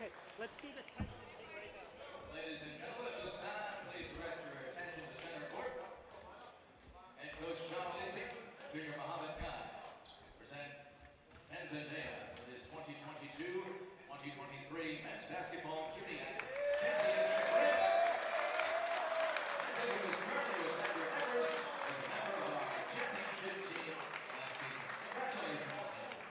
Okay, let's do the Tyson thing right now. Ladies and gentlemen, at this time, please direct your attention to center court. Head coach Sean Donnellan, junior Muhammad Khan, present Tanzania for this 2022-2023 men's basketball Uniac Championship. Tanzania was currently with Medgar as a member of our championship team last season. Congratulations, Tanzania.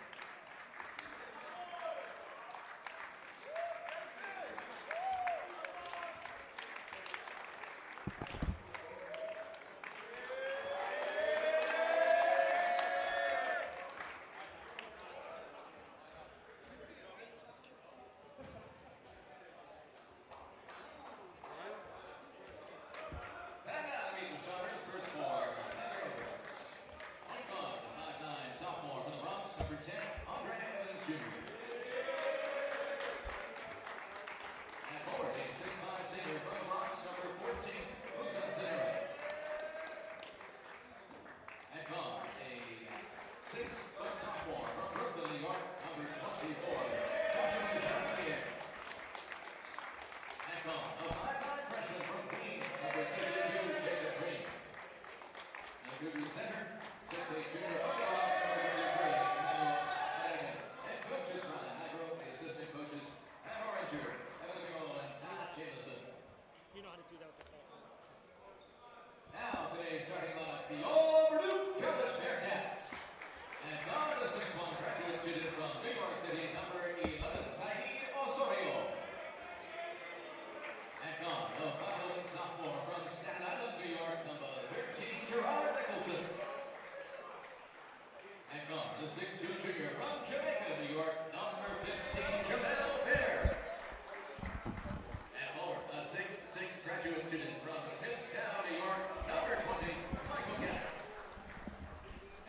Starters, first for Medgar. Point guard, the 5'9" sophomore from the Bronx, number 10, Andre Evans Jr. And forward, a 6'5" senior from the Bronx, number 14, Musa Zaneri. And guard, a 6-foot sophomore from Brooklyn, New York, number 24, Joshua Chevalier. And guard, a 5'9" freshman from Queens, number 52, Jacob Green. Cougars center, 6'8" junior from the Bronx, number 33, Emil Purisic. Head coaches Brian Negro, the assistant coaches Matt Oranger, Devin Nicholson, and Todd Jameson. You know how to do that with the call. Now today's starting lineup, the Baruch College Bearcats. And now the 6'1" graduate student from New York City, number 11, Saeed Osorio. And gone, the 5'11" sophomore from Staten Island, New York, number 13, Gerard Nicholson. And gone, the 6'2" junior from Jamaica, New York, number 15, Jamel Fair. And forward, a 6'6" graduate student from Smithtown, New York, number 20, Michael Gannon.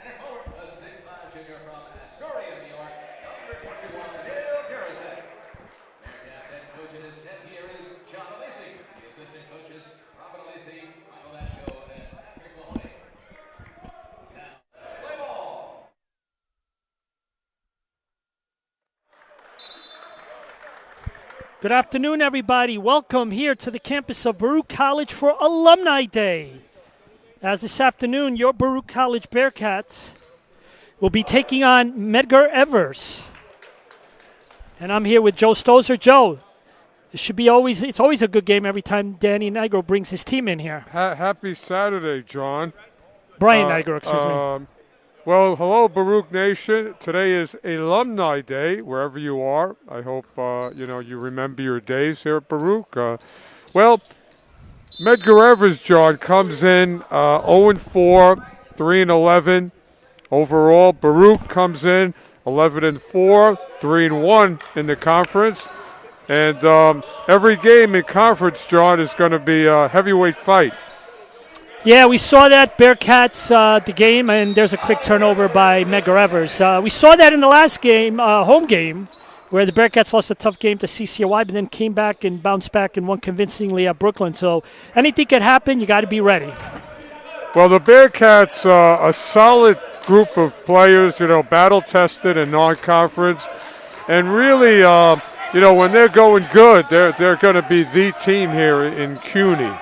And forward, a 6'5" junior from Astoria, New York, number 21, Emil Purisic. Bearcats head coach in his 10th year is Sean Donnellan. The assistant coaches, Robert Alisi, Michael Lashko, and Patrick Mahoney. Now, let's play ball. Good afternoon, everybody. Welcome here to the campus of Baruch College for Alumni Day. As this afternoon, your Baruch College Bearcats will be taking on Medgar Evers. And I'm here with Joe Stozer. Joe, it's always a good game every time Danny Nigro brings his team in here. Happy Saturday, John. Brian Nigro, excuse me. Well, hello, Baruch Nation. Today is Alumni Day, wherever you are. I hope, you remember your days here at Baruch. Well, Medgar Evers, John, comes in 0-4, 3-11 overall. Baruch comes in 11-4, 3-1 in the conference. And every game in conference, John, is going to be a heavyweight fight. Yeah, we saw that Bearcats, the game, and there's a quick turnover by Medgar Evers. We saw that in the last game, home game, where the Bearcats lost a tough game to CCY, but then came back and bounced back and won convincingly at Brooklyn. So anything could happen. You got to be ready. Well, the Bearcats are a solid group of players, battle-tested and non-conference. And really, when they're going good, they're going to be the team here in CUNY.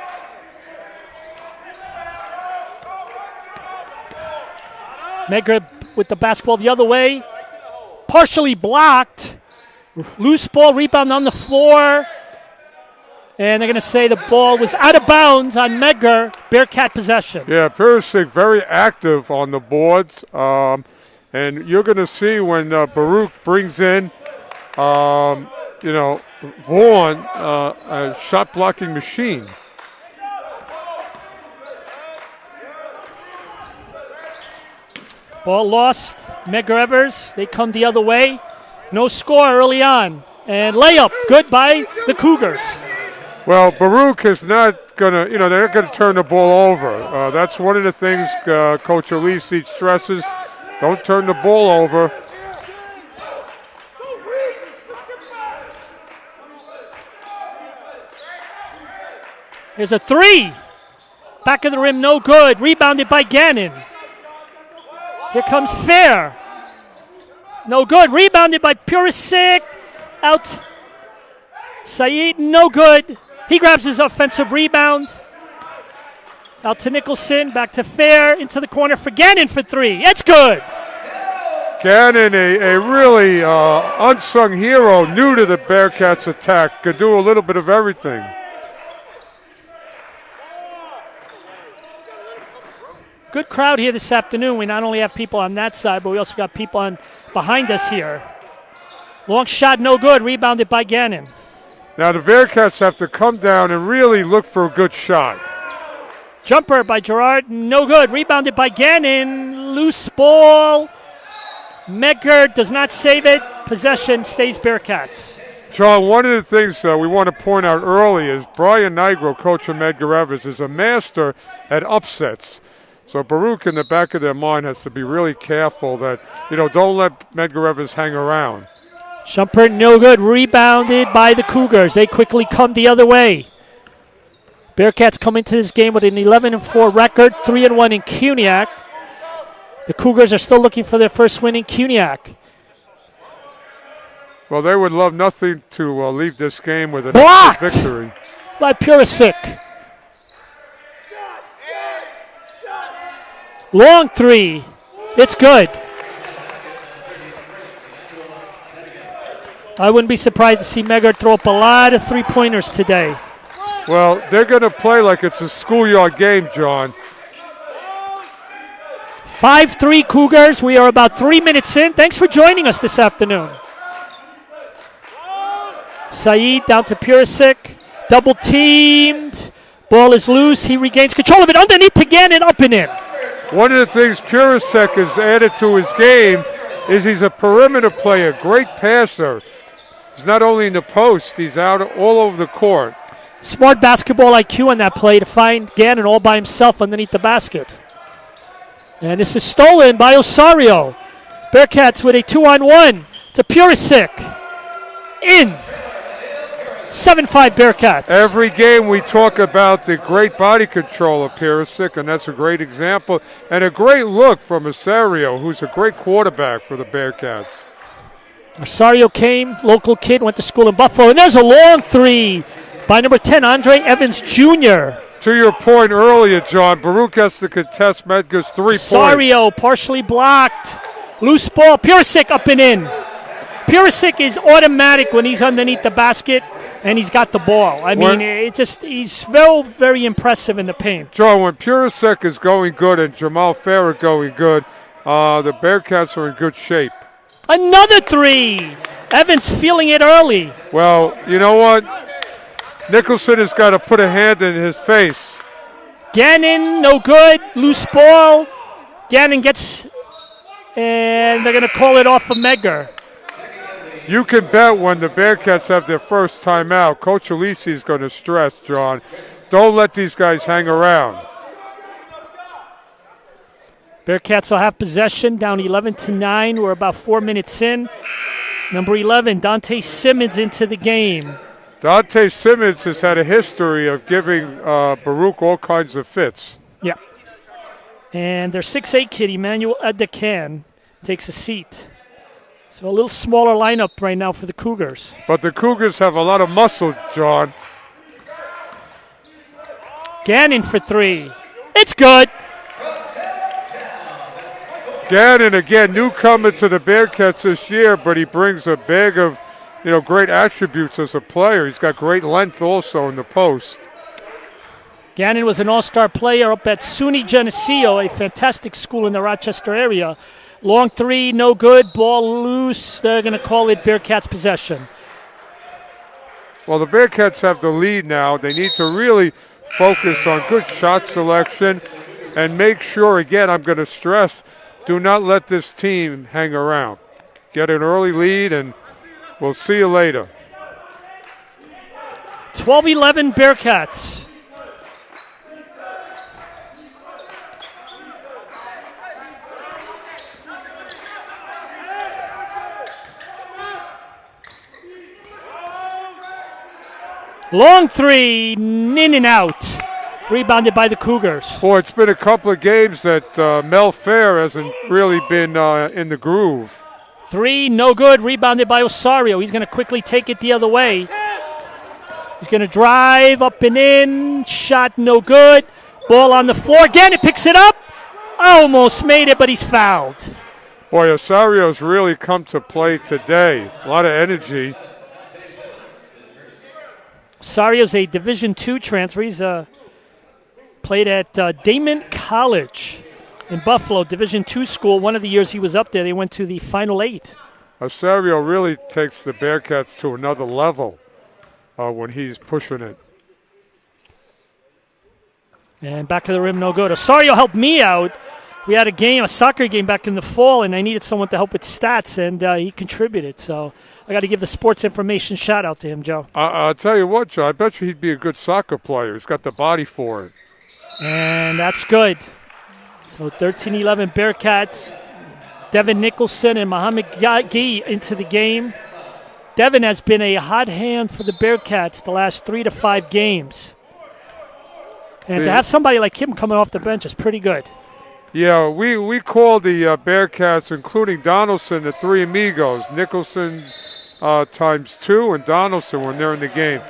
Medgar with the basketball the other way. Partially blocked. Loose ball, rebound on the floor. And they're going to say the ball was out of bounds on Medgar. Bearcat possession. Yeah, Purisic very active on the boards. And you're going to see when Baruch brings in, Vaughn, a shot-blocking machine. Ball lost. Medgar Evers, they come the other way. No score early on. And layup, good by the Cougars. Well, Baruch is not going to, they're not going to turn the ball over. That's one of the things Coach Alisi stresses. Don't turn the ball over. Here's a three. Back of the rim, no good. Rebounded by Gannon. Here comes Fair. No good. Rebounded by Purisic. Out Saeed, no good. He grabs his offensive rebound. Out to Nicholson, back to Fair, into the corner for Gannon for three. It's good. Gannon, a really unsung hero, new to the Bearcats attack, could do a little bit of everything. Good crowd here this afternoon. We not only have people on that side, but we also got people on behind us here. Long shot, no good. Rebounded by Gannon. Now the Bearcats have to come down and really look for a good shot. Jumper by Gerard, no good. Rebounded by Gannon. Loose ball. Medgar does not save it. Possession stays Bearcats. John, one of the things we want to point out early is Brian Nigro, coach of Medgar Evers, is a master at upsets. So Baruch in the back of their mind has to be really careful that, don't let Medgar Evers hang around. Jumper, no good. Rebounded by the Cougars. They quickly come the other way. Bearcats come into this game with an 11-4 record, 3-1 in Cuniac. The Cougars are still looking for their first win in Cuniac. Well, they would love nothing to leave this game with an blocked victory. By Purisic. Long three. It's good. I wouldn't be surprised to see Medgar throw up a lot of three-pointers today. Well, they're going to play like it's a schoolyard game, John. 5-3 Cougars. We are about 3 minutes in. Thanks for joining us this afternoon. Saeed down to Purisic. Double teamed. Ball is loose. He regains control of it. Underneath to Gannon, up and in. One of the things Purisic has added to his game is he's a perimeter player, great passer. He's not only in the post, he's out all over the court. Smart basketball IQ on that play to find Gannon all by himself underneath the basket. And this is stolen by Osario. Bearcats with a 2-on-1 to Purisic. In. 7-5 Bearcats. Every game we talk about the great body control of Purisic, and that's a great example. And a great look from Osario, who's a great quarterback for the Bearcats. Osario came, local kid, went to school in Buffalo. And there's a long three by number 10, Andre Evans Jr. To your point earlier, John, Baruch has to contest Medgar's 3 points. Osario partially blocked. Loose ball. Purisic up and in. Purisic is automatic when he's underneath the basket and he's got the ball. I mean, he's very, very impressive in the paint. John, when Purisic is going good and Jamal Farah going good, the Bearcats are in good shape. Another three. Evans feeling it early. Well, you know what? Nicholson has got to put a hand in his face. Gannon, no good. Loose ball. Gannon gets, and they're going to call it off of Medgar. You can bet when the Bearcats have their first timeout, Coach Alisi is going to stress, John, don't let these guys hang around. Bearcats will have possession, down 11-9. We're about 4 minutes in. Number 11, Dante Simmons into the game. Dante Simmons has had a history of giving Baruch all kinds of fits. Yeah. And their 6'8 kid, Emmanuel Adekan, takes a seat. So a little smaller lineup right now for the Cougars. But the Cougars have a lot of muscle, John. Gannon for three. It's good. Gannon, again, newcomer to the Bearcats this year, but he brings a bag of great attributes as a player. He's got great length also in the post. Gannon was an all-star player up at SUNY Geneseo, a fantastic school in the Rochester area. Long three, no good. Ball loose. They're going to call it Bearcats possession. Well, the Bearcats have the lead now. They need to really focus on good shot selection and make sure, again, I'm going to stress, do not let this team hang around. Get an early lead, and we'll see you later. 12-11 Bearcats. Long three, in and out. Rebounded by the Cougars. Boy, it's been a couple of games that Mel Fair hasn't really been in the groove. Three, no good. Rebounded by Osario. He's going to quickly take it the other way. He's going to drive up and in. Shot no good. Ball on the floor. Gannon picks it up. Almost made it, but he's fouled. Boy, Osario's really come to play today. A lot of energy. Osario's a Division II transfer. He's played at Damon College in Buffalo, Division II school. One of the years he was up there, they went to the Final Eight. Osario really takes the Bearcats to another level when he's pushing it. And back of the rim, no good. Osario helped me out. We had a soccer game back in the fall, and I needed someone to help with stats, and he contributed. So I got to give the sports information shout out to him, Joe. I'll tell you what, Joe, I bet you he'd be a good soccer player. He's got the body for it. And that's good. So 13-11 Bearcats. Devin Nicholson and Muhammad Gee into the game. Devin has been a hot hand for the Bearcats the last 3 to 5 games. And to have somebody like him coming off the bench is pretty good. Yeah, we call the Bearcats, including Donaldson, the three amigos. Nicholson times 2 and Donaldson when they're in the game.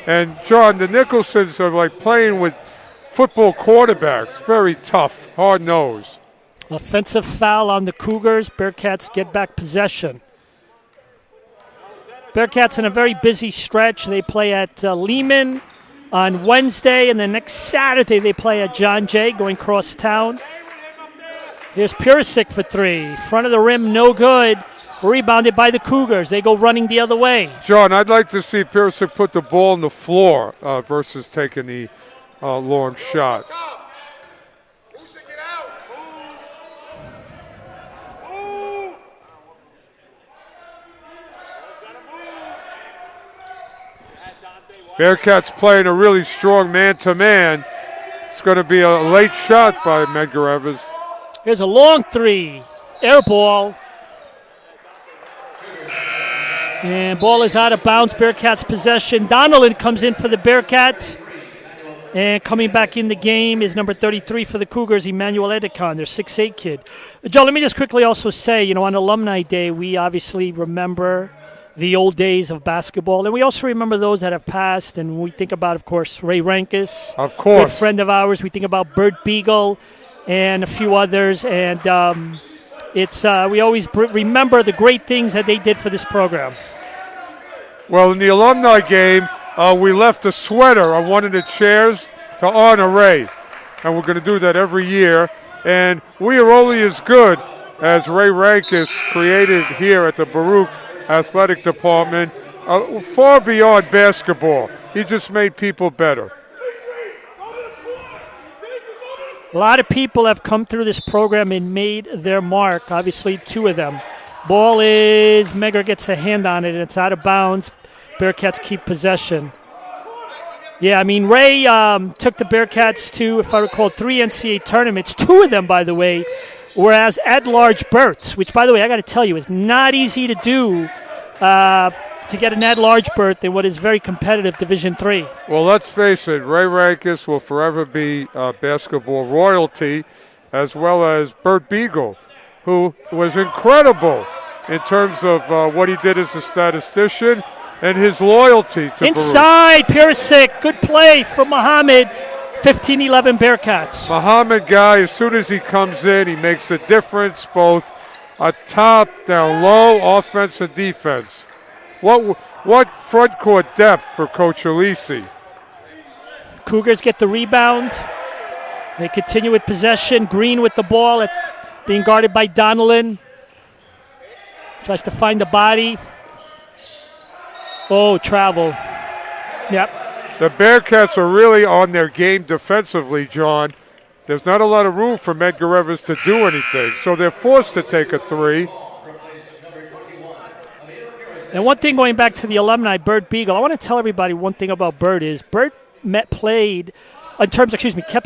And, John, the Nicholsons are like playing with football quarterbacks. Very tough, hard-nosed. Offensive foul on the Cougars. Bearcats get back possession. Bearcats in a very busy stretch. They play at Lehman on Wednesday, and then next Saturday they play at John Jay, going cross town. Here's Purisic for 3. Front of the rim, no good. Rebounded by the Cougars. They go running the other way. John, I'd like to see Purisic put the ball on the floor versus taking the long shot. Bearcats playing a really strong man-to-man. It's going to be a late shot by Medgar Evers. Here's a long 3. Air ball. And ball is out of bounds. Bearcats possession. Donnellan comes in for the Bearcats. And coming back in the game is number 33 for the Cougars, Emmanuel Edicon, their 6'8 kid. Joe, let me just quickly also say, on Alumni Day, we obviously remember the old days of basketball. And we also remember those that have passed. And we think about, of course, Ray Rankus. Of course. Good friend of ours. We think about Bert Beagle and a few others. And we always remember the great things that they did for this program. Well, in the alumni game, we left a sweater on one of the chairs to honor Ray. And we're going to do that every year. And we are only as good as Ray Rankus created here at the Baruch Athletic Department, far beyond basketball. He just made people better. A lot of people have come through this program and made their mark. Obviously, 2 of them. Ball is, Medgar gets a hand on it, and it's out of bounds. Bearcats keep possession. Yeah, Ray took the Bearcats to, if I recall, 3 NCAA tournaments. 2 of them, by the way, whereas at-large berths, which, by the way, I got to tell you, is not easy to do to get an at-large berth in what is very competitive Division III. Well, let's face it, Ray Rankus will forever be basketball royalty, as well as Bert Beagle, who was incredible in terms of what he did as a statistician and his loyalty to Inside, Purisic, good play from Muhammad. 15-11 Bearcats. Muhammad guy, as soon as he comes in, he makes a difference both top, down low, offense and defense. What front court depth for Coach Alisi. Cougars get the rebound. They continue with possession. Green with the ball, being guarded by Donnellan. Tries to find the body. Oh, travel. Yep. The Bearcats are really on their game defensively, John. There's not a lot of room for Medgar Evers to do anything, so they're forced to take a 3. And one thing going back to the alumni, Bert Beagle, I want to tell everybody one thing about Bert is Bert kept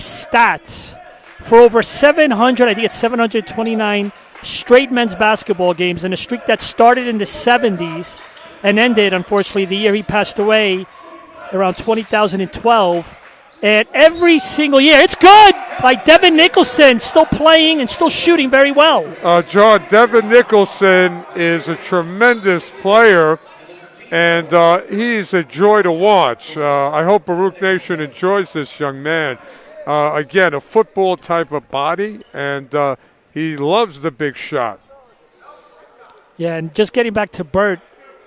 stats for over 700, I think it's 729 straight men's basketball games in a streak that started in the 70s and ended, unfortunately, the year he passed away around 2012. And every single year, it's good by Devin Nicholson, still playing and still shooting very well. John, Devin Nicholson is a tremendous player, And he's a joy to watch. I hope Baruch Nation enjoys this young man. Again, a football type of body, and he loves the big shot. Yeah, and just getting back to Bert,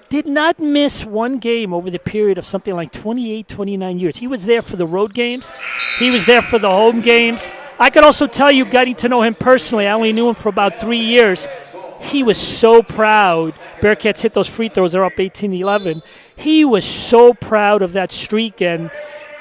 did not miss one game over the period of something like 28, 29 years. He was there for the road games. He was there for the home games. I could also tell you, getting to know him personally, I only knew him for about 3 years. He was so proud. Bearcats hit those free throws. They're up 18-11. He was so proud of that streak. And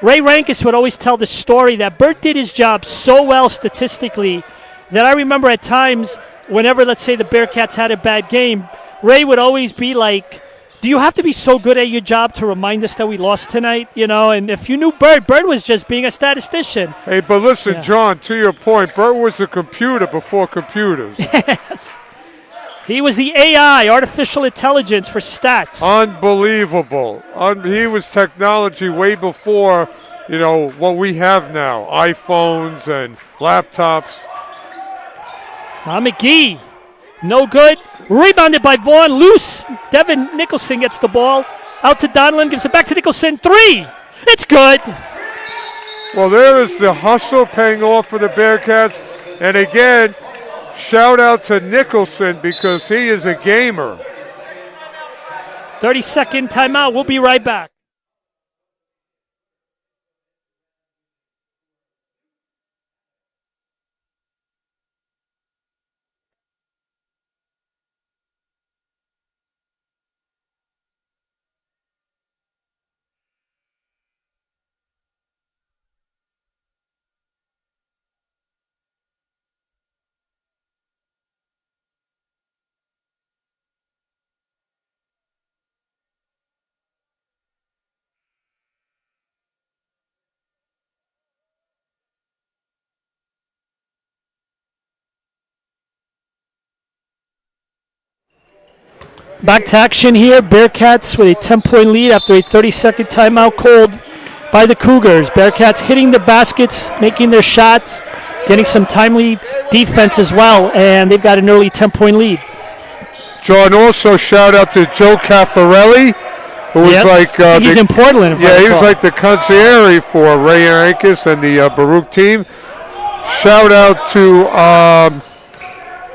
Ray Rankus would always tell the story that Bert did his job so well statistically that I remember at times whenever, let's say, the Bearcats had a bad game, Ray would always be like, do you have to be so good at your job to remind us that we lost tonight? You know, and if you knew Bert was just being a statistician. Hey, but listen, John, to your point, Bert was a computer before computers. Yes. He was the AI, artificial intelligence for stats. Unbelievable. He was technology way before, what we have now, iPhones and laptops. McGee, no good. Rebounded by Vaughn, loose. Devin Nicholson gets the ball. Out to Donnellan, gives it back to Nicholson. 3. It's good. Well, there is the hustle paying off for the Bearcats. And again, shout out to Nicholson because he is a gamer. 30-second timeout. We'll be right back. Back to action here. Bearcats with a 10-point lead after a 30-second timeout called by the Cougars. Bearcats hitting the baskets, making their shots, getting some timely defense as well, and they've got an early 10-point lead. John, also shout out to Joe Caffarelli, who was he's in Portland. He was like the concierge for Ray Rankus and the Baruch team. Shout out to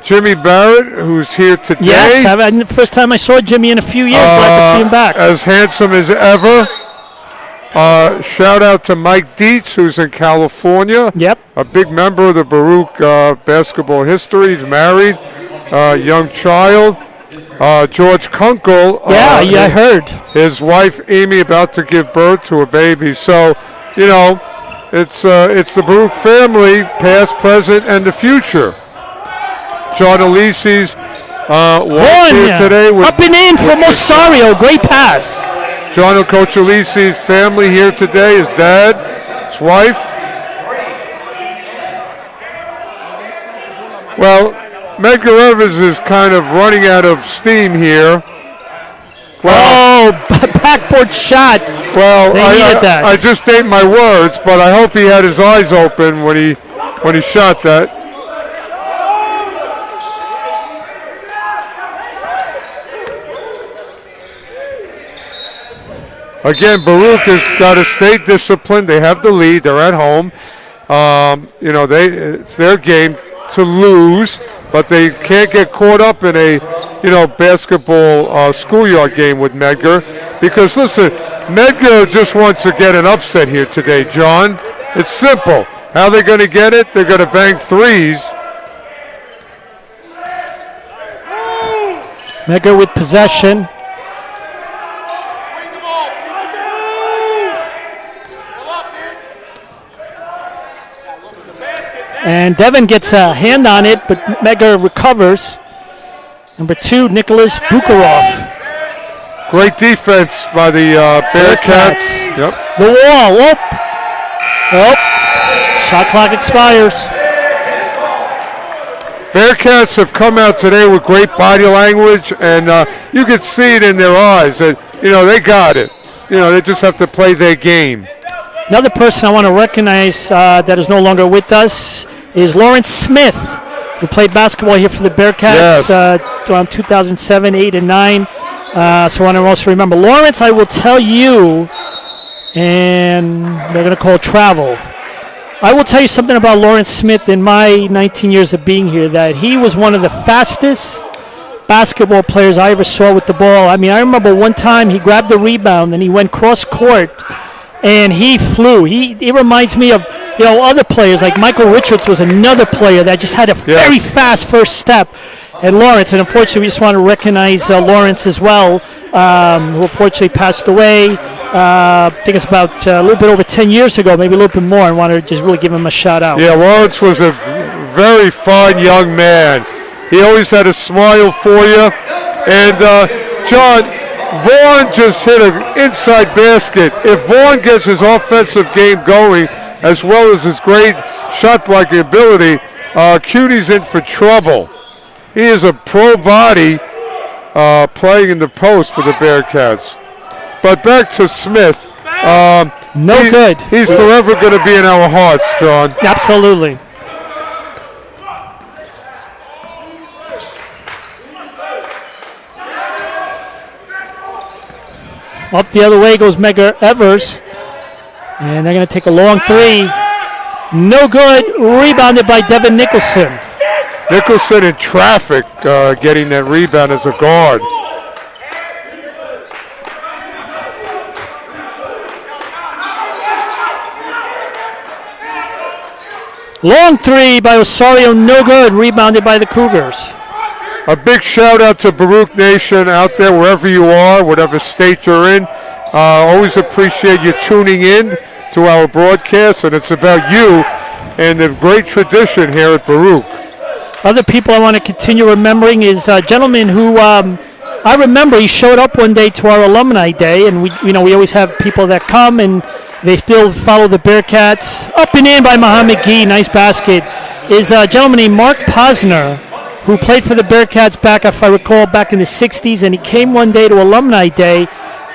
Jimmy Barrett, who's here today. Yes, first time I saw Jimmy in a few years. Glad to see him back. As handsome as ever. Shout out to Mike Dietz, who's in California. Yep. A big member of the Baruch basketball history. He's married, young child. George Kunkel. I heard. His wife, Amy, about to give birth to a baby. So, it's the Baruch family, past, present, and the future. John Elise's here today. Up and in from Osario. Great pass. John and Coach Elise's family here today. His dad, his wife. Well, Medgar Evers is kind of running out of steam here. Well, backboard shot. Well, I just ate my words, but I hope he had his eyes open when he shot that. Again, Baruch has got to stay disciplined. They have the lead. They're at home. It's their game to lose, but they can't get caught up in a, basketball schoolyard game with Medgar. Because, listen, Medgar just wants to get an upset here today, John. It's simple. How they're going to get it? They're going to bang threes. Medgar with possession. And Devin gets a hand on it, but Medgar recovers. Number 2, Nicholas Bukharov. Great defense by the Bearcats. Yep. The wall. Shot clock expires. Bearcats have come out today with great body language, and you can see it in their eyes that, they got it. They just have to play their game. Another person I want to recognize that is no longer with us is Lawrence Smith, who played basketball here for the Bearcats around 2007, 8, and 9. So I want to also remember. Lawrence, I will tell you, and they're going to call travel. I will tell you something about Lawrence Smith in my 19 years of being here, that he was one of the fastest basketball players I ever saw with the ball. I mean, I remember one time he grabbed the rebound and he went cross court and he flew. He reminds me of, other players, like Michael Richards was another player that just had a very fast first step. And Lawrence, and unfortunately we just want to recognize Lawrence as well, who unfortunately passed away. I think it's about a little bit over 10 years ago, maybe a little bit more, and wanted to just really give him a shout out. Yeah, Lawrence was a very fine young man. He always had a smile for you. And, John, Vaughn just hit an inside basket. If Vaughn gets his offensive game going, as well as his great shot-blocking ability, Cuny's in for trouble. He is a pro body playing in the post for the Bearcats. But back to Smith. Good. He's forever going to be in our hearts, John. Absolutely. Up the other way goes Medgar Evers. And they're going to take a long three. No good. Rebounded by Devin Nicholson. Nicholson in traffic getting that rebound as a guard. Long three by Osorio, no good. Rebounded by the Cougars. A big shout out to Baruch Nation out there, wherever you are, whatever state you're in. Always appreciate you tuning in to our broadcast, and it's about you and the great tradition here at Baruch. Other people I want to continue remembering is a gentleman who I remember he showed up one day to our Alumni Day, and we always have people that come and they still follow the Bearcats. Up and in by Muhammad Gee, nice basket. Is a gentleman named Mark Posner, who played for the Bearcats back, if I recall, back in the 60s, and he came one day to Alumni Day,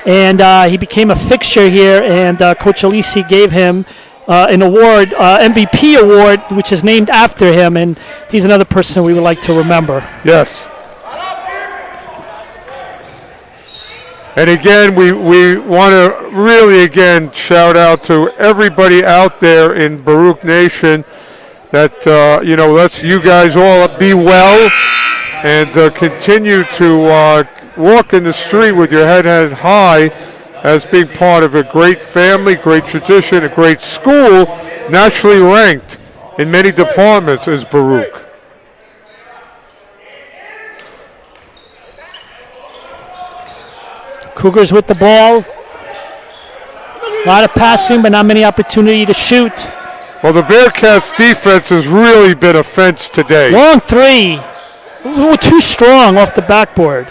and he became a fixture here, and Coach Alisi gave him an award, MVP award, which is named after him, and he's another person we would like to remember. Yes. And again, we want to really, again, shout out to everybody out there in Baruch Nation that, let's you guys all be well and continue to walk in the street with your head high as being part of a great family, great tradition, a great school, nationally ranked in many departments is Baruch. Cougars with the ball. A lot of passing, but not many opportunity to shoot. Well, the Bearcats' defense has really been a fence today. Long three. We were too strong off the backboard.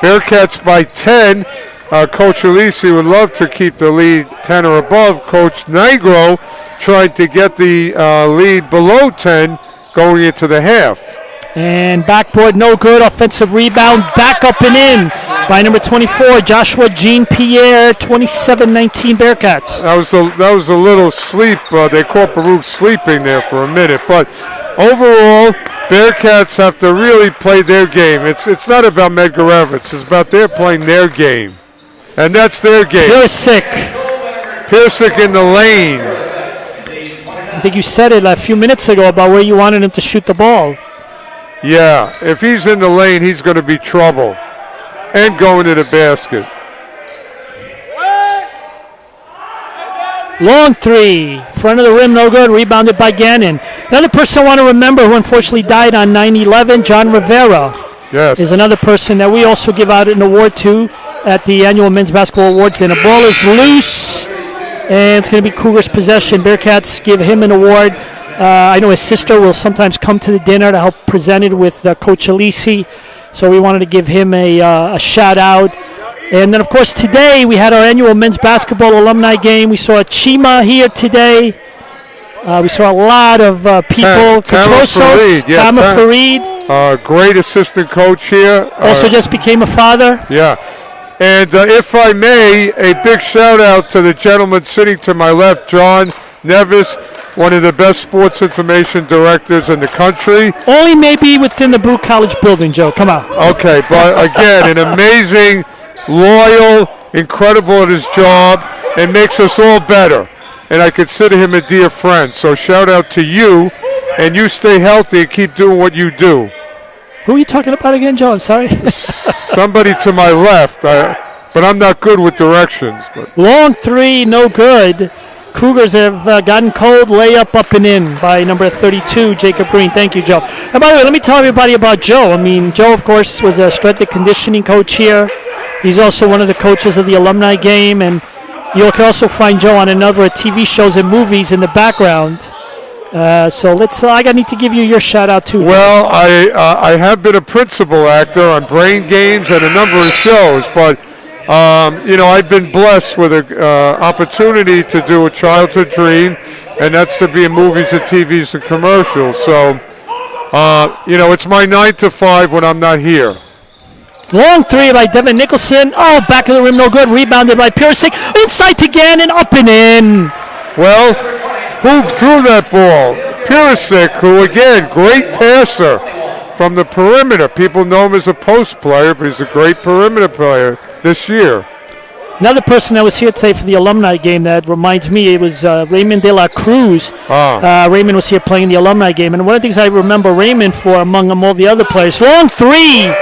Bearcats by 10. Coach Alisi would love to keep the lead 10 or above. Coach Nigro tried to get the lead below 10 going into the half. And backboard, no good. Offensive rebound, back up and in by number 24, Joshua Jean-Pierre, 27-19 Bearcats. That was a little sleep. They caught Baruch sleeping there for a minute. But overall, Bearcats have to really play their game. It's not about Medgar Evers. It's about they're playing their game. And that's their game. Purisic in the lane. I think you said it a few minutes ago about where you wanted him to shoot the ball. Yeah, if he's in the lane, he's going to be trouble. And going to the basket. Long three. Front of the rim, no good. Rebounded by Gannon. Another person I want to remember who unfortunately died on 9/11, John Rivera. Yes. Is another person that we also give out an award to at the annual Men's Basketball Awards. And the ball is loose, and it's going to be Cougars' possession. Bearcats give him an award. I know his sister will sometimes come to the dinner to help present it with Coach Alisi, so we wanted to give him a shout-out. And then, of course, today we had our annual Men's Basketball Alumni game. We saw Chima here today. We saw a lot of people. Tama Farid. Great assistant coach here. Also just became a father. Yeah. And if I may, a big shout out to the gentleman sitting to my left, John Nevis, one of the best sports information directors in the country. Only maybe within the Baruch College building, Joe. Come on. Okay, but again, an amazing, loyal, incredible at his job, and makes us all better. And I consider him a dear friend. So shout out to you, and you stay healthy and keep doing what you do. Who are you talking about again, Joe? I'm sorry. Somebody to my left, but I'm not good with directions. But. Long three, no good. Cougars have gotten cold, layup up and in by number 32, Jacob Green. Thank you, Joe. And by the way, let me tell everybody about Joe. I mean, Joe, of course, was a strength and conditioning coach here. He's also one of the coaches of the alumni game, and you can also find Joe on a number of TV shows and movies in the background. So I need to give you your shout out too. Well, I have been a principal actor on Brain Games and a number of shows, but I've been blessed with an opportunity to do a childhood dream, and that's to be in movies and TVs and commercials. So, it's my 9 to 5 when I'm not here. Long three by Devin Nicholson. Oh, back of the rim, no good. Rebounded by Purisic. Inside to Gannon, up and in. Well, who threw that ball? Purisic, who, again, great passer from the perimeter. People know him as a post player, but he's a great perimeter player this year. Another person that was here today for the alumni game that reminds me, it was Raymond De La Cruz. Raymond was here playing the alumni game, and one of the things I remember Raymond for among all the other players, long three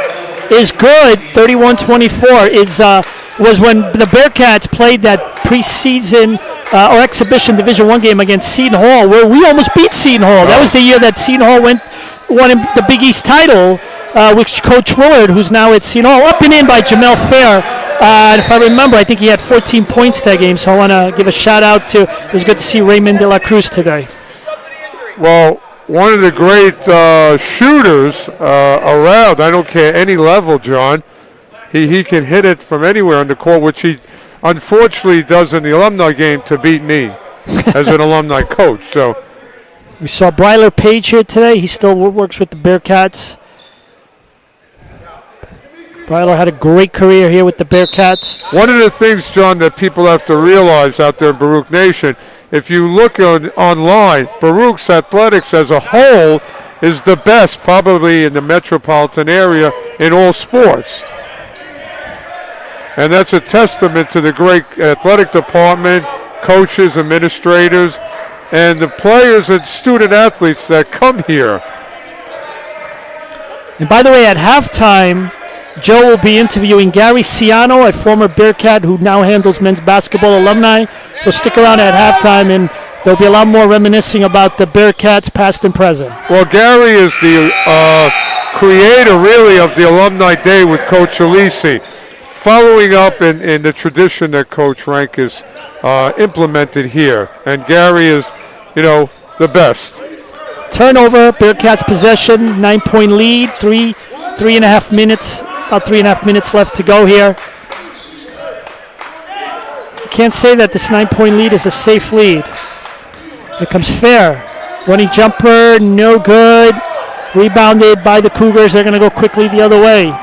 is good, 31-24, was when the Bearcats played that preseason or exhibition Division I game against Seton Hall, where we almost beat Seton Hall. That was the year that Seton Hall won the Big East title, which Coach Willard, who's now at Seton Hall, up and in by Jamel Fair. And if I remember, I think he had 14 points that game, so I want to give a shout-out to, it was good to see Raymond De La Cruz today. Well, one of the great shooters around, I don't care any level, John. He can hit it from anywhere on the court, which he unfortunately does in the alumni game to beat me as an alumni coach. So we saw Bryler Page here today. He still works with the Bearcats. Bryler had a great career here with the Bearcats. One of the things, John, that people have to realize out there in Baruch Nation, if you look online, Baruch's athletics as a whole is the best probably in the metropolitan area in all sports. And that's a testament to the great athletic department, coaches, administrators, and the players and student athletes that come here. And by the way, at halftime, Joe will be interviewing Gary Ciano, a former Bearcat who now handles men's basketball alumni. He'll stick around at halftime, and there'll be a lot more reminiscing about the Bearcats past and present. Well, Gary is the creator, really, of the Alumni Day with Coach Alisi, following up in the tradition that Coach Rank has implemented here. And Gary is, the best. Turnover, Bearcats possession, 9-point lead, about 3.5 minutes left to go here. You can't say that this 9-point lead is a safe lead. Here comes Fair. Running jumper, no good. Rebounded by the Cougars. They're going to go quickly the other way.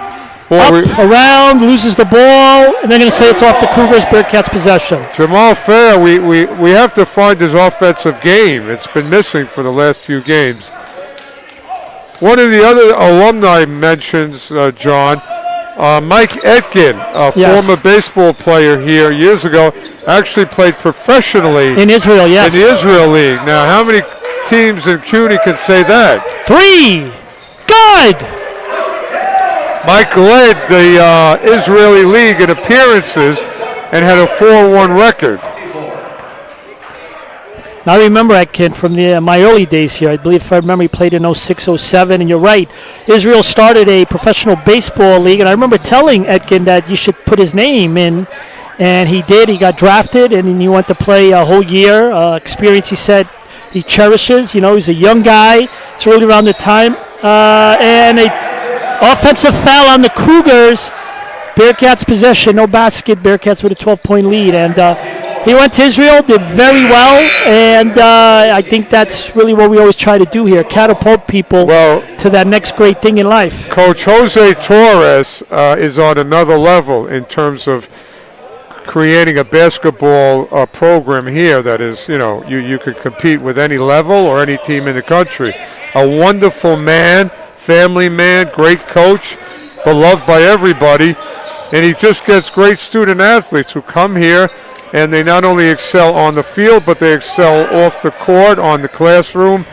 Around, loses the ball, and they're going to say it's off the Cougars. Bearcats possession. Jamal Fair, we have to find his offensive game. It's been missing for the last few games. One of the other alumni mentions, John, Mike Etkin, a former baseball player here years ago, actually played professionally in Israel, yes. In the Israel League. Now, how many teams in CUNY can say that? 3. Good! Mike led the Israeli League in appearances and had a 4-1 record. Now, I remember Etkin from my early days here. I believe, if I remember, he played in 06-07, and you're right. Israel started a professional baseball league, and I remember telling Etkin that you should put his name in, and he did. He got drafted, and then he went to play a whole year. Experience, he said, he cherishes. He's a young guy. It's really around the time. And a offensive foul on the Cougars. Bearcats possession, no basket. Bearcats with a 12-point lead. And He went to Israel, did very well, and I think that's really what we always try to do here, catapult people to that next great thing in life. Coach Jose Torres is on another level in terms of creating a basketball program here that is, you could compete with any level or any team in the country. A wonderful man, family man, great coach, beloved by everybody, and he just gets great student athletes who come here and they not only excel on the field, but they excel off the court, on the classroom,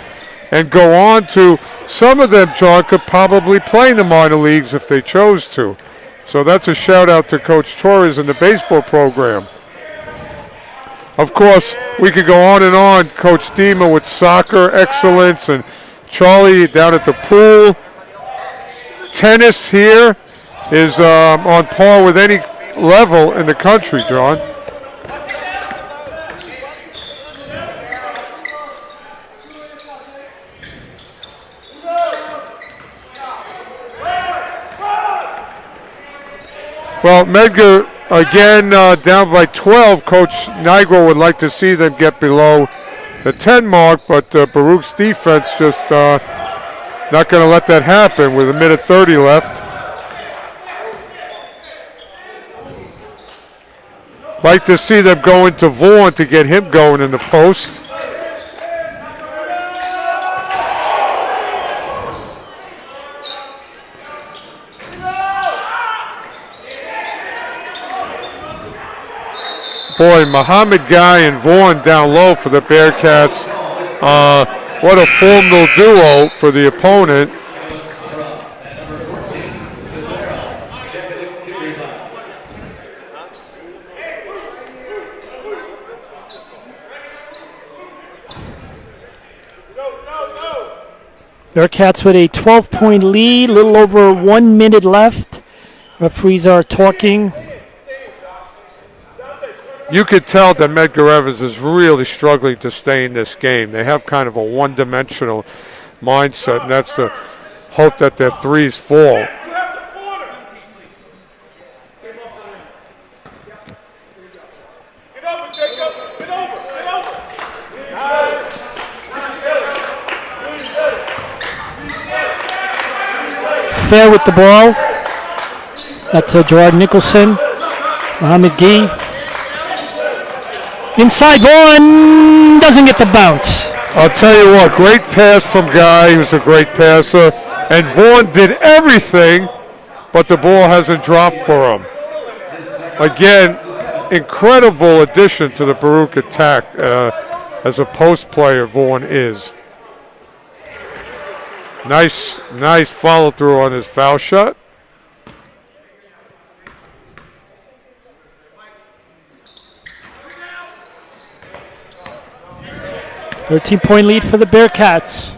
and go on to, some of them, John, could probably play in the minor leagues if they chose to. So that's a shout out to Coach Torres and the baseball program. Of course, we could go on and on. Coach Dima with soccer excellence, and Charlie down at the pool. Tennis here is on par with any level in the country, John. Well, Medgar, again, down by 12. Coach Nigro would like to see them get below the 10 mark, but Baruch's defense just not going to let that happen with 1:30 left. Like to see them go into Vaughn to get him going in the post. Boy, Muhammad Guy and Vaughn down low for the Bearcats. What a formidable duo for the opponent. Bearcats with a 12-point lead, a little over 1 minute left. Referees are talking. You could tell that Medgar Evers is really struggling to stay in this game. They have kind of a one-dimensional mindset, and that's the hope that their threes fall. Fair with the ball. That's Gerard Nicholson. Mohamed Gee. Inside, Vaughn doesn't get the bounce. I'll tell you what, great pass from Guy. He was a great passer. And Vaughn did everything, but the ball hasn't dropped for him. Again, incredible addition to the Baruch attack as a post player, Vaughn is. Nice follow through on his foul shot. .13 lead for the Bearcats.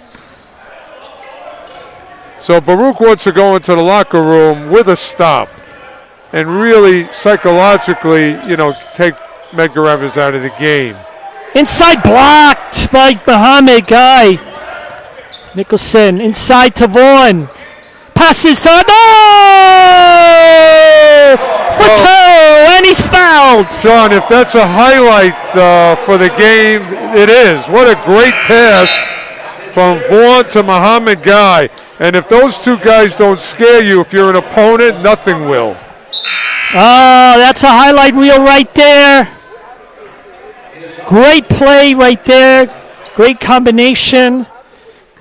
So Baruch wants to go into the locker room with a stop and really psychologically, take Medgar Evers out of the game. Inside blocked by Muhammad Guy. Nicholson inside to Vaughn. Passes to for two, and he's fouled. John, if that's a highlight for the game, it is. What a great pass from Vaughn to Muhammad Guy. And if those two guys don't scare you, if you're an opponent, nothing will. Oh, that's a highlight reel right there. Great play right there. Great combination. A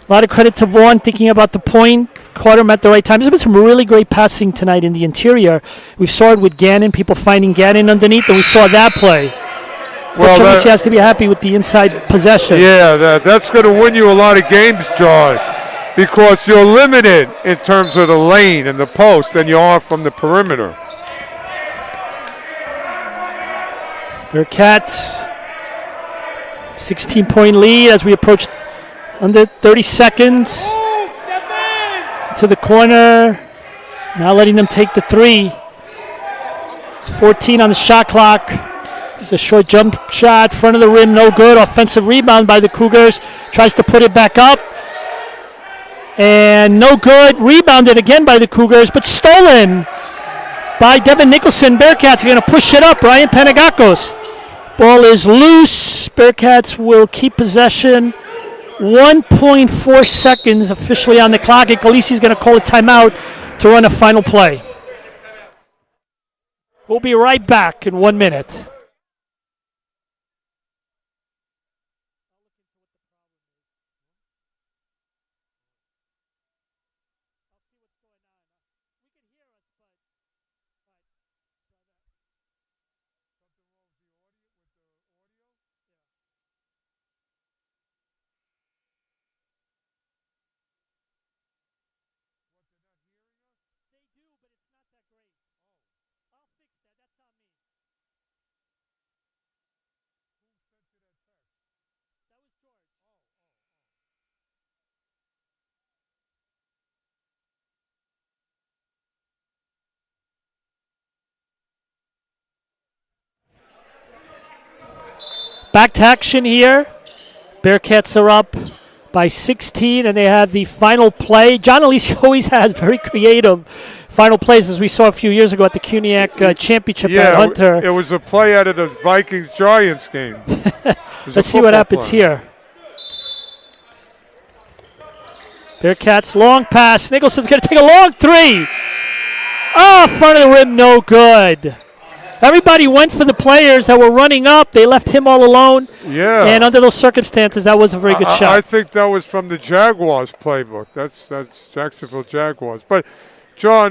lot of credit to Vaughn thinking about the point. Caught him at the right time. There's been some really great passing tonight in the interior. We saw it with Gannon, people finding Gannon underneath, and we saw that play. Well, he has to be happy with the inside possession. Yeah, that's going to win you a lot of games, John, because you're limited in terms of the lane and the post than you are from the perimeter. Bearcats, 16-point lead as we approach under 30 seconds. To the corner, now letting them take the three. It's 14 on the shot clock. It's a short jump shot, front of the rim, no good. Offensive rebound by the Cougars. Tries to put it back up. And no good. Rebounded again by the Cougars, but stolen by Devin Nicholson. Bearcats are going to push it up. Ryan Panagakos. Ball is loose. Bearcats will keep possession. 1.4 seconds officially on the clock, and Khaleesi's going to call a timeout to run a final play. We'll be right back in 1 minute. Back to action here. Bearcats are up by 16, and they have the final play. John Elise always has very creative final plays, as we saw a few years ago at the CUNYAC Championship at Hunter. It was a play out of the Vikings-Giants game. Let's see what happens here. Bearcats, long pass. Nicholson's going to take a long three. Oh, front of the rim, no good. Everybody went for the players that were running up. They left him all alone. Yeah. And under those circumstances, that was a very good shot. I think that was from the Jaguars playbook. That's Jacksonville Jaguars. But, John,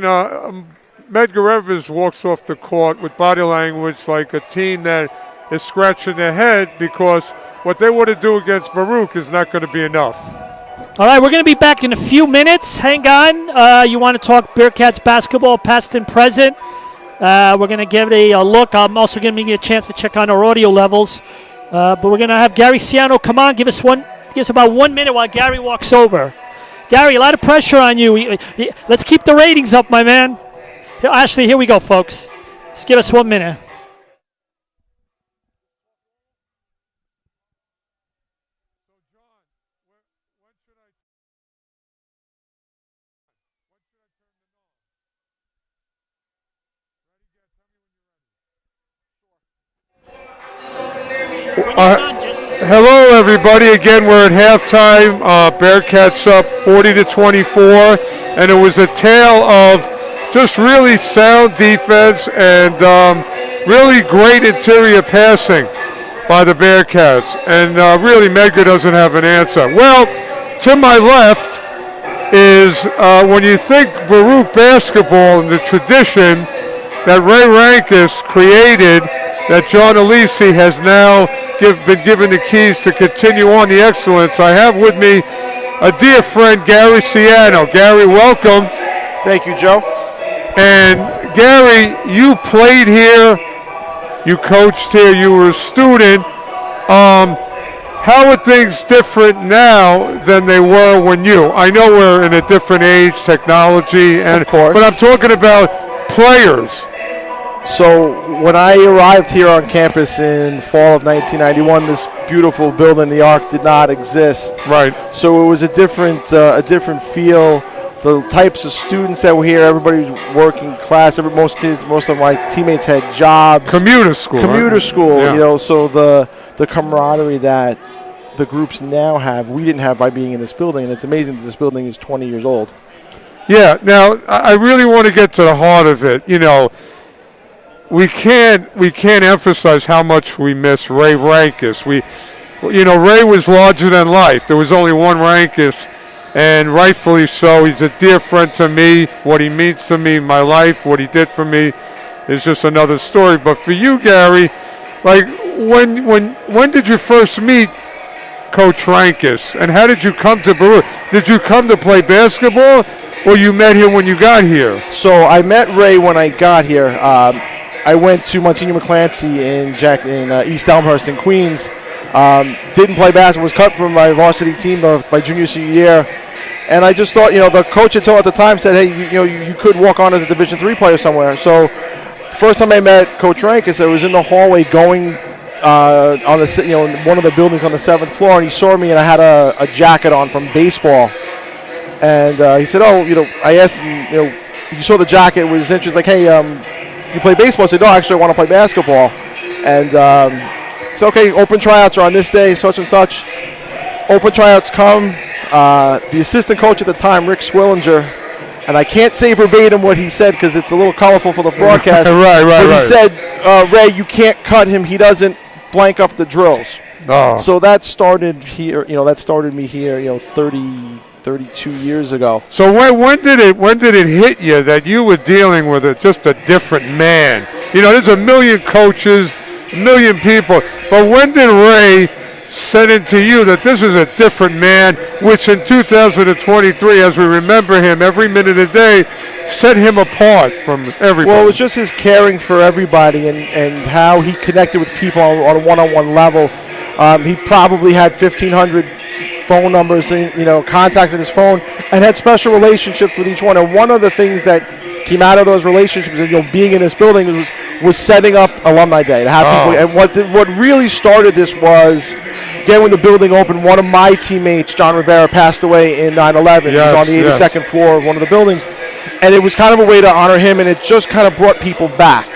Medgar Evers walks off the court with body language like a team that is scratching their head because what they want to do against Baruch is not going to be enough. All right, we're going to be back in a few minutes. Hang on. You want to talk Bearcats basketball, past and present. We're going to give it a look. I'm also going to give you a chance to check on our audio levels. But we're going to have Gary Ciano come on. Give us about 1 minute while Gary walks over. Gary, a lot of pressure on you. Let's keep the ratings up, my man. Ashley, here we go, folks. Just give us 1 minute. Hello, everybody. Again, we're at halftime. Bearcats up 40-24, and it was a tale of just really sound defense and really great interior passing by the Bearcats. And really, Medgar doesn't have an answer. Well, to my left is when you think Baruch basketball and the tradition that Ray Rankus created, that John Elise has now been given the keys to continue on the excellence. I have with me a dear friend, Gary Ciano. Gary, welcome. Thank you, Joe. And Gary, you played here, you coached here, you were a student. How are things different now than they were when I know we're in a different age, technology, and of course, but I'm talking about players. So when I arrived here on campus in fall of 1991, this beautiful building, the Arc, did not exist. Right. So it was a different feel. The types of students that were here, everybody was working class. Most of my teammates had jobs. Commuter school. Yeah. So the camaraderie that the groups now have, we didn't have by being in this building, and it's amazing that this building is 20 years old. Yeah. Now I really want to get to the heart of it. We can't emphasize how much we miss Ray Rankus. Ray was larger than life. There was only one Rankus, and rightfully so. He's a dear friend to me. What he means to me in my life, what he did for me, is just another story. But for you, Gary, like when did you first meet Coach Rankus, and how did you come to Baruch? Did you come to play basketball, or you met him when you got here? So I met Ray when I got here. I went to Monsignor McClancy in East Elmhurst in Queens. Didn't play basketball, was cut from my varsity team my junior year. And I just thought, the coach at the time said, hey, you could walk on as a Division III player somewhere. So the first time I met Coach Rankus, I was in the hallway going on the one of the buildings on the 7th floor, and he saw me, and I had a jacket on from baseball. And he said, I asked him, he saw the jacket, was interested, like, hey, you play baseball? I said, no, actually, I want to play basketball. And So, okay, open tryouts are on this day, such and such. Open tryouts come. The assistant coach at the time, Rick Swillinger, and I can't say verbatim what he said because it's a little colorful for the broadcast. But he said, Ray, you can't cut him. He doesn't blank up the drills. Oh. So that started here. That started me here. 32 years ago. So when did it hit you that you were dealing with just a different man? There's a million coaches, a million people, but when did Ray set into you that this is a different man, which in 2023, as we remember him every minute of the day, set him apart from everybody? Well, it was just his caring for everybody and how he connected with people on a one-on-one level. He probably had 1,500 phone numbers, contacts in his phone, and had special relationships with each one. And one of the things that came out of those relationships, being in this building, was setting up Alumni Day to have people. And what really started this was, again, when the building opened, one of my teammates, John Rivera, passed away in 9/11. He was on the 82nd floor of one of the buildings, and it was kind of a way to honor him, and it just kind of brought people back.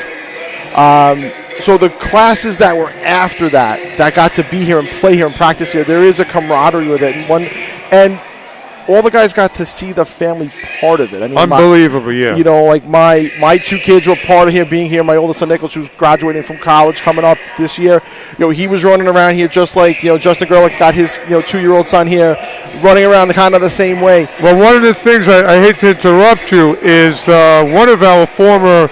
So the classes that were after that got to be here and play here and practice here, there is a camaraderie with it, and all the guys got to see the family part of it. I mean, unbelievable, yeah. Like my two kids were part of here, being here. My oldest son Nicholas, who's graduating from college, coming up this year. He was running around here just like Justin Gerlich's got his 2-year-old son here, running around kind of the same way. Well, one of the things I hate to interrupt you is one of our former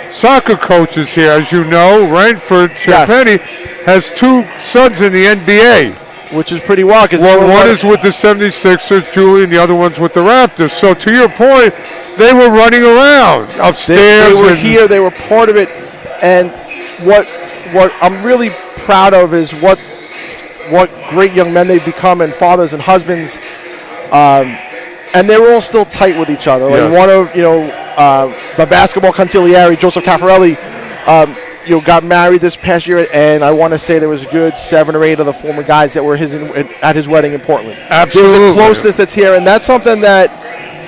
soccer coaches here, as you know, Ranford Champagny, has 2 sons in the NBA. Which is pretty wild. Because one is with the 76ers, Julie, and the other one's with the Raptors. So to your point, they were running around upstairs. They were here. They were part of it. And what I'm really proud of is what great young men they've become, and fathers and husbands. And they're all still tight with each other. Like one of the basketball consigliere, Joseph Caffarelli, got married this past year, and I want to say there was a good 7 or 8 of the former guys that were at his wedding in Portland. Absolutely. There's a closeness that's here, and that's something that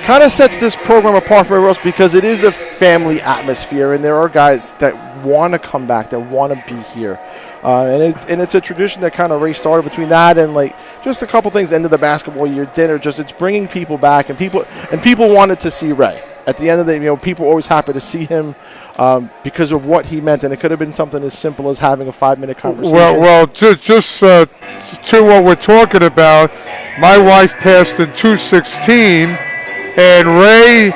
kind of sets this program apart from everyone else because it is a family atmosphere, and there are guys that want to come back, that want to be here. And it's a tradition that kind of started between that and just a couple things, end of the basketball year, dinner, it's bringing people back, and people wanted to see Ray. At the end of the day, people were always happy to see him because of what he meant, and it could have been something as simple as having a 5-minute conversation. Well, just to what we're talking about, my wife passed in 2016, and Ray,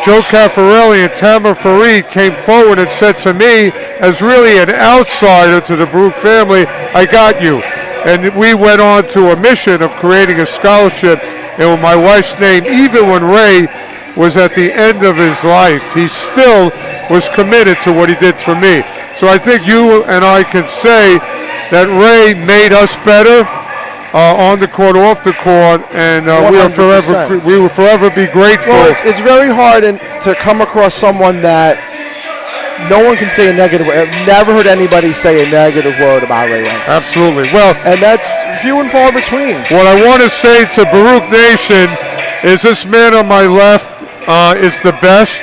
Joe Caffarelli, and Tamara Farid came forward and said to me, as really an outsider to the Baruch family, I got you. And we went on to a mission of creating a scholarship, and with my wife's name, even when Ray was at the end of his life, he still was committed to what he did for me. So I think you and I can say that Ray made us better on the court, off the court, and we will forever be grateful. Well, it's very hard to come across someone that no one can say a negative word. I've never heard anybody say a negative word about Ray Ranks. Absolutely. Well, and that's few and far between. What I want to say to Baruch Nation is this man on my left is the best,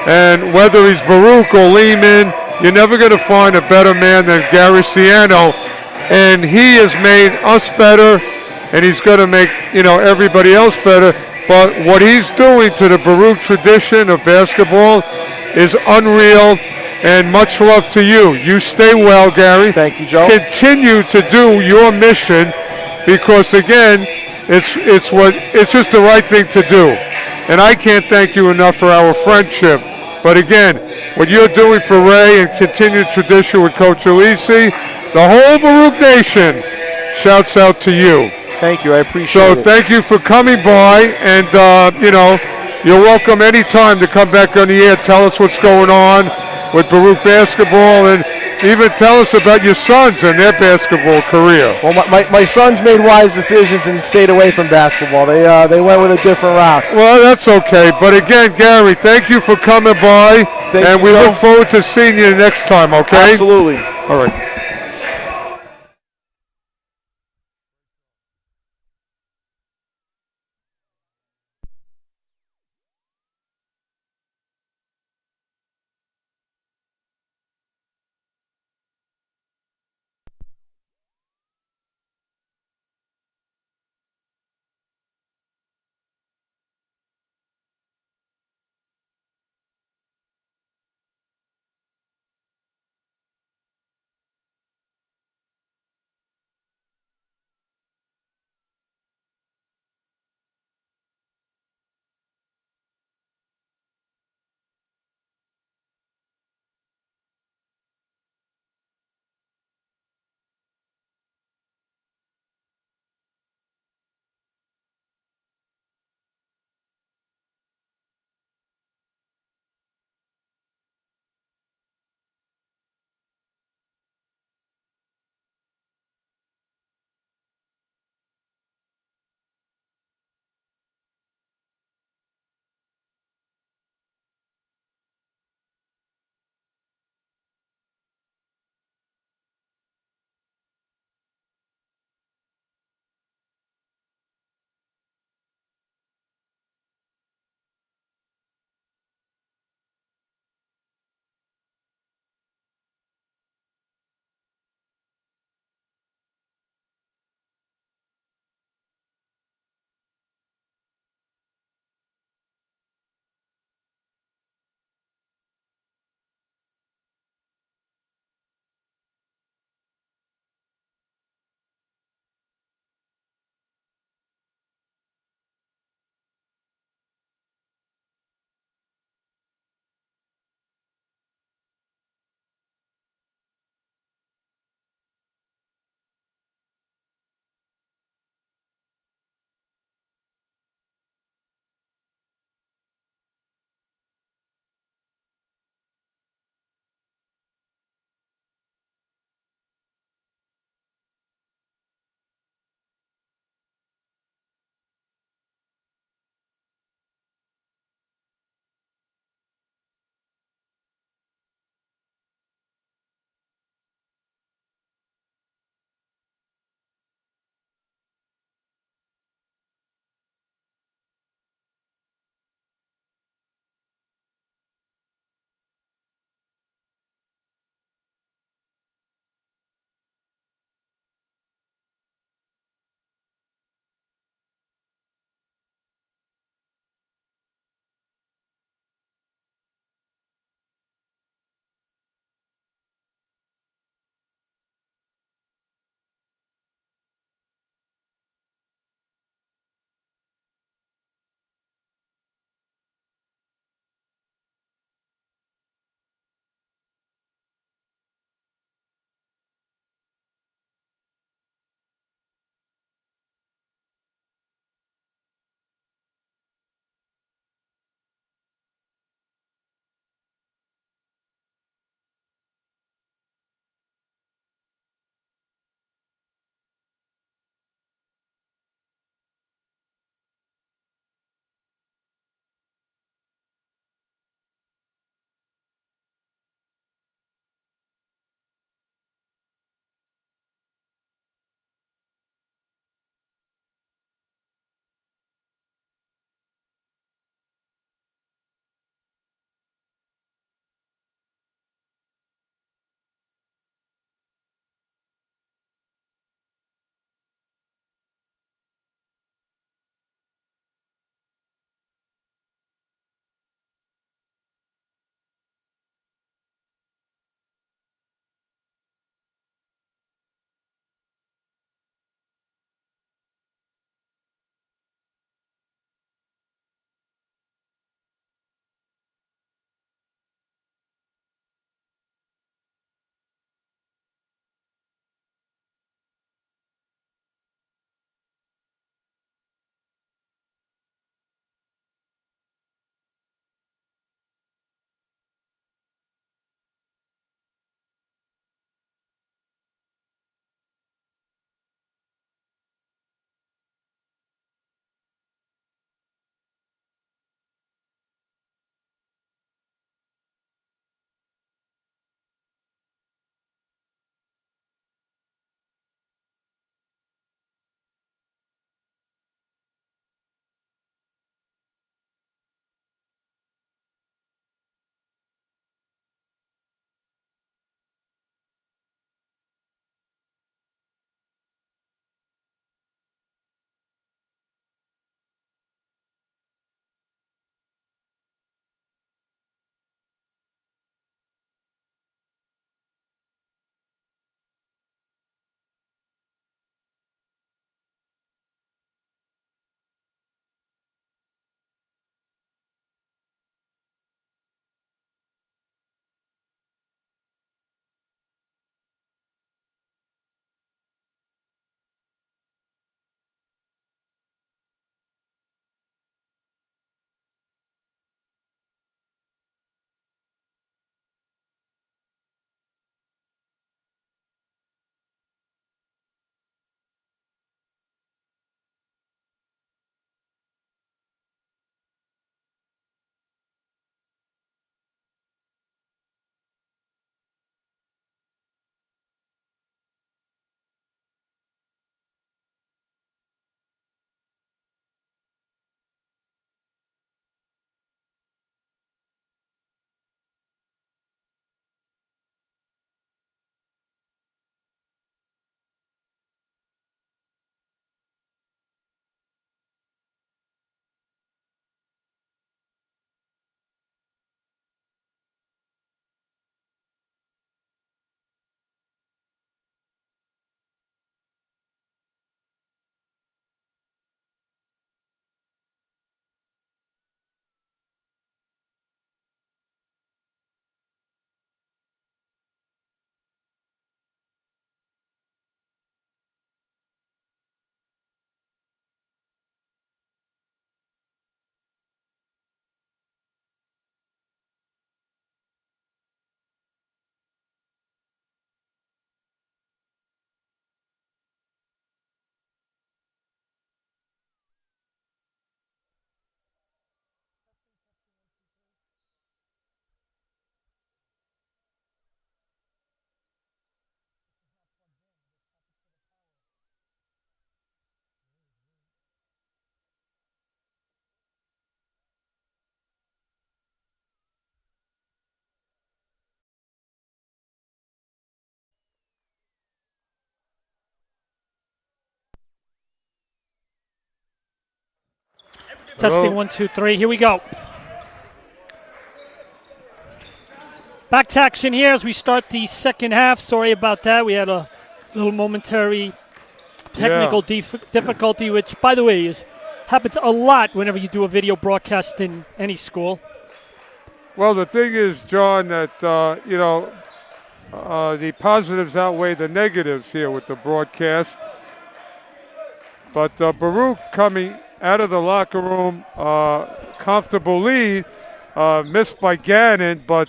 and whether he's Baruch or Lehman, you're never going to find a better man than Gary Ciano, and he has made us better, and he's going to make everybody else better. But what he's doing to the Baruch tradition of basketball is unreal, and much love to you. You stay well, Gary. Thank you, Joe. Continue to do your mission, because again, it's just the right thing to do. And I can't thank you enough for our friendship. But again, what you're doing for Ray and continued tradition with Coach Alisi, the whole Baruch Nation shouts out to you. Thank you, I appreciate it. So thank you for coming by, and you're welcome anytime to come back on the air. Tell us what's going on with Baruch basketball, and even tell us about your sons and their basketball career. Well, my sons made wise decisions and stayed away from basketball. They went with a different route. Well, that's okay. But again, Gary, thank you for coming by, and we look forward to seeing you next time, okay? Absolutely. All right. Testing Hello? 1, 2, 3. Here we go. Back to action here as we start the second half. Sorry about that. We had a little momentary technical difficulty, which, by the way, happens a lot whenever you do a video broadcast in any school. Well, the thing is, John, that, the positives outweigh the negatives here with the broadcast. But Baruch coming out of the locker room, comfortable lead, missed by Gannon, but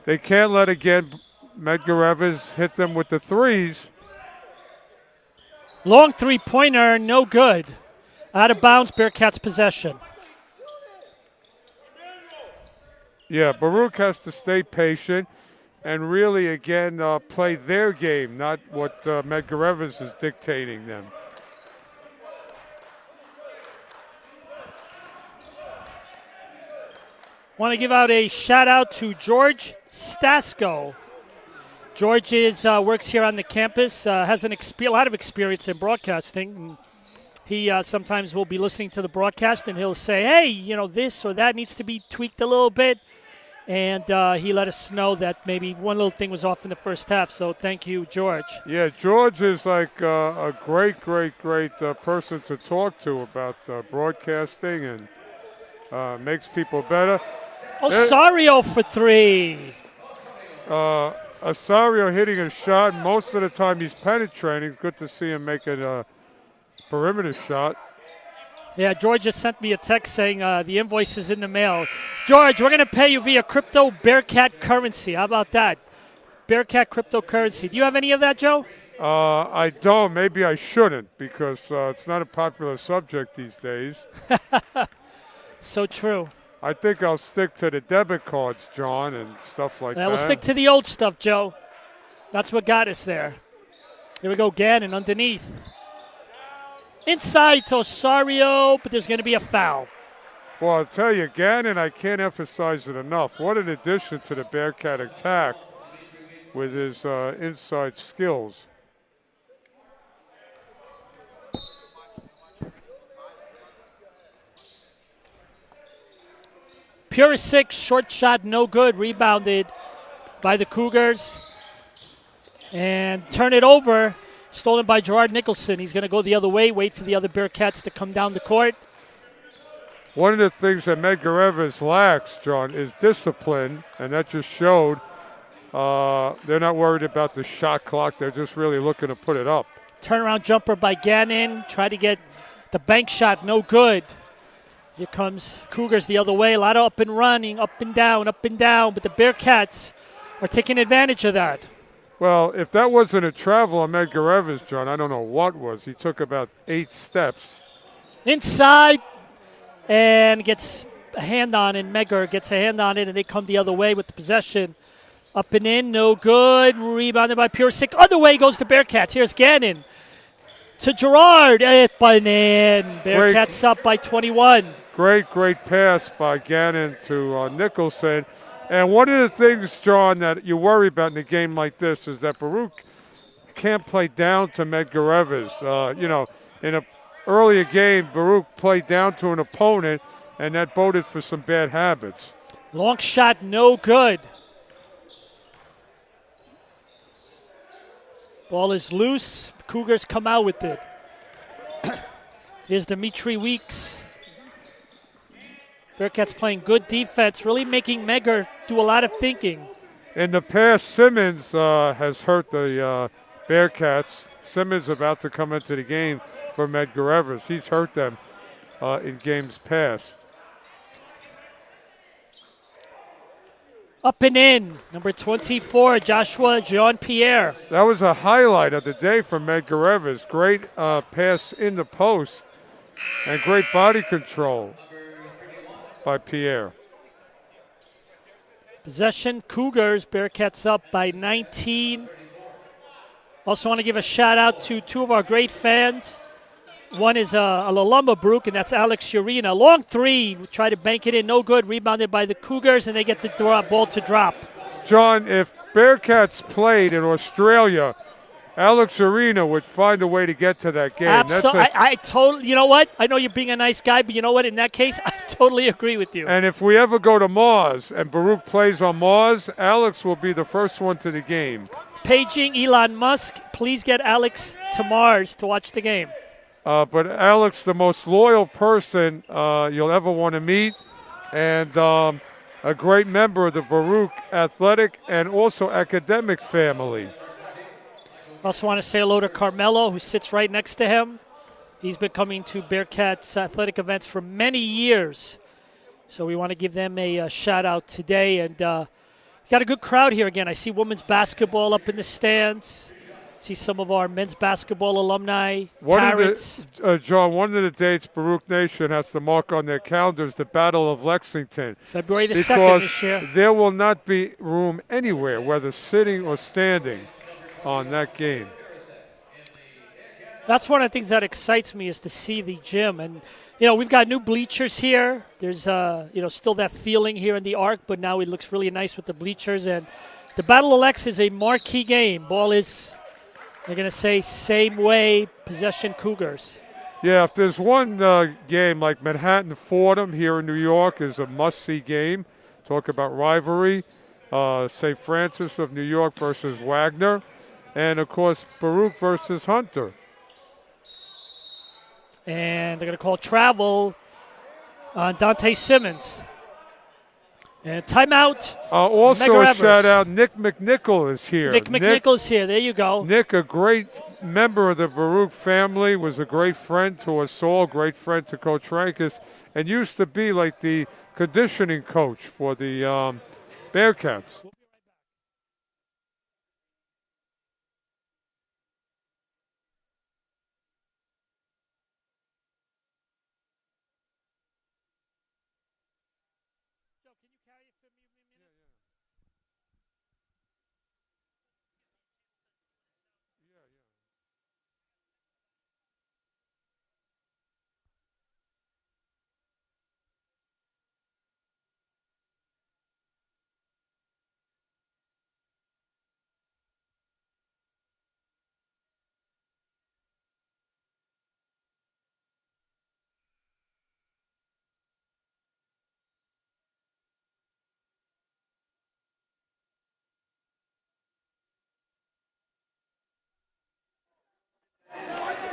they can't let again Medgar Evers hit them with the threes. Long three-pointer, no good. Out of bounds, Bearcats possession. Yeah, Baruch has to stay patient and really, again, play their game, not what Medgar Evers is dictating them. Want to give out a shout-out to George Stasko. George works here on the campus, has a lot of experience in broadcasting. He sometimes will be listening to the broadcast, and he'll say, hey, this or that needs to be tweaked a little bit. And he let us know that maybe one little thing was off in the first half. So thank you, George. Yeah, George is like a great person to talk to about broadcasting and makes people better. Osario for three. Osario hitting a shot. Most of the time he's penetrating. Good to see him making a perimeter shot. Yeah, George just sent me a text saying the invoice is in the mail. George, we're going to pay you via crypto Bearcat currency. How about that? Bearcat cryptocurrency. Do you have any of that, Joe? I don't. Maybe I shouldn't because it's not a popular subject these days. So true. I think I'll stick to the debit cards, John, and stuff like that. We'll stick to the old stuff, Joe. That's what got us there. Here we go, Gannon underneath. Inside to Osario, but there's going to be a foul. Well, I'll tell you, Gannon, I can't emphasize it enough. What an addition to the Bearcat attack with his inside skills. Purisic, short shot, no good. Rebounded by the Cougars. And turn it over. Stolen by Devin Nicholson. He's going to go the other way, wait for the other Bearcats to come down the court. One of the things that Medgar Evers lacks, John, is discipline, and that just showed. They're not worried about the shot clock. They're just really looking to put it up. Turnaround jumper by Gannon. Try to get the bank shot, no good. Here comes Cougars the other way. A lot of up and running, up and down, but the Bearcats are taking advantage of that. Well, if that wasn't a travel on Medgar Evers, John, I don't know what was. He took about 8 steps. Inside and gets a hand on it. Medgar gets a hand on it, and they come the other way with the possession. Up and in, no good. Rebounded by Purisic. Other way goes the Bearcats. Here's Gannon to Gerard. Up and in. Bearcats up by 21. Great pass by Gannon to Nicholson. And one of the things, John, that you worry about in a game like this is that Baruch can't play down to Medgar Evers. In an earlier game, Baruch played down to an opponent, and that boded for some bad habits. Long shot, no good. Ball is loose. Cougars come out with it. Here's Dimitri Weeks. Bearcats playing good defense, really making Medgar do a lot of thinking. In the past, Simmons has hurt the Bearcats. Simmons about to come into the game for Medgar Evers. He's hurt them in games past. Up and in, number 24, Joshua Jean-Pierre. That was a highlight of the day for Medgar Evers. Great pass in the post and great body control by Pierre. Possession, Cougars. Bearcats up by 19. Also want to give a shout out to two of our great fans. One is a alumna Baruch, and that's Alex Urina. Long three, try to bank it in, no good. Rebounded by the Cougars, and they get the ball to drop. John, if Bearcats played in Australia Alex Arena would find a way to get to that game. Absolutely. I totally, you know what? I know you're being a nice guy, but you know what? In that case, I totally agree with you. And if we ever go to Mars and Baruch plays on Mars, Alex will be the first one to the game. Paging Elon Musk, please get Alex to Mars to watch the game. But Alex, the most loyal person you'll ever want to meet, and a great member of the Baruch athletic and also academic family. I also want to say hello to Carmelo, who sits right next to him. He's been coming to Bearcats athletic events for many years. So we want to give them a shout-out today. And got a good crowd here again. I see women's basketball up in the stands. See some of our men's basketball alumni, parents. John, one of the dates Baruch Nation has to mark on their calendars, the Battle of Lexington. February the 2nd this year. There will not be room anywhere, whether sitting or standing, on that game. That's one of the things that excites me is to see the gym. And, you know, we've got new bleachers here. There's, still that feeling here in the Arc, but now it looks really nice with the bleachers. And the Battle of Lex is a marquee game. Ball is, they're going to say, same way, possession Cougars. Yeah, if there's one game like Manhattan-Fordham here in New York is a must-see game. Talk about rivalry. St. Francis of New York versus Wagner. And, of course, Baruch versus Hunter. And they're going to call travel on Dante Simmons. And timeout. Also Medgar a shout-out, Nick McNichol is here. Nick McNichol's here. There you go. Nick, a great member of the Baruch family, was a great friend to us all, great friend to Coach Rankus, and used to be like the conditioning coach for the Bearcats.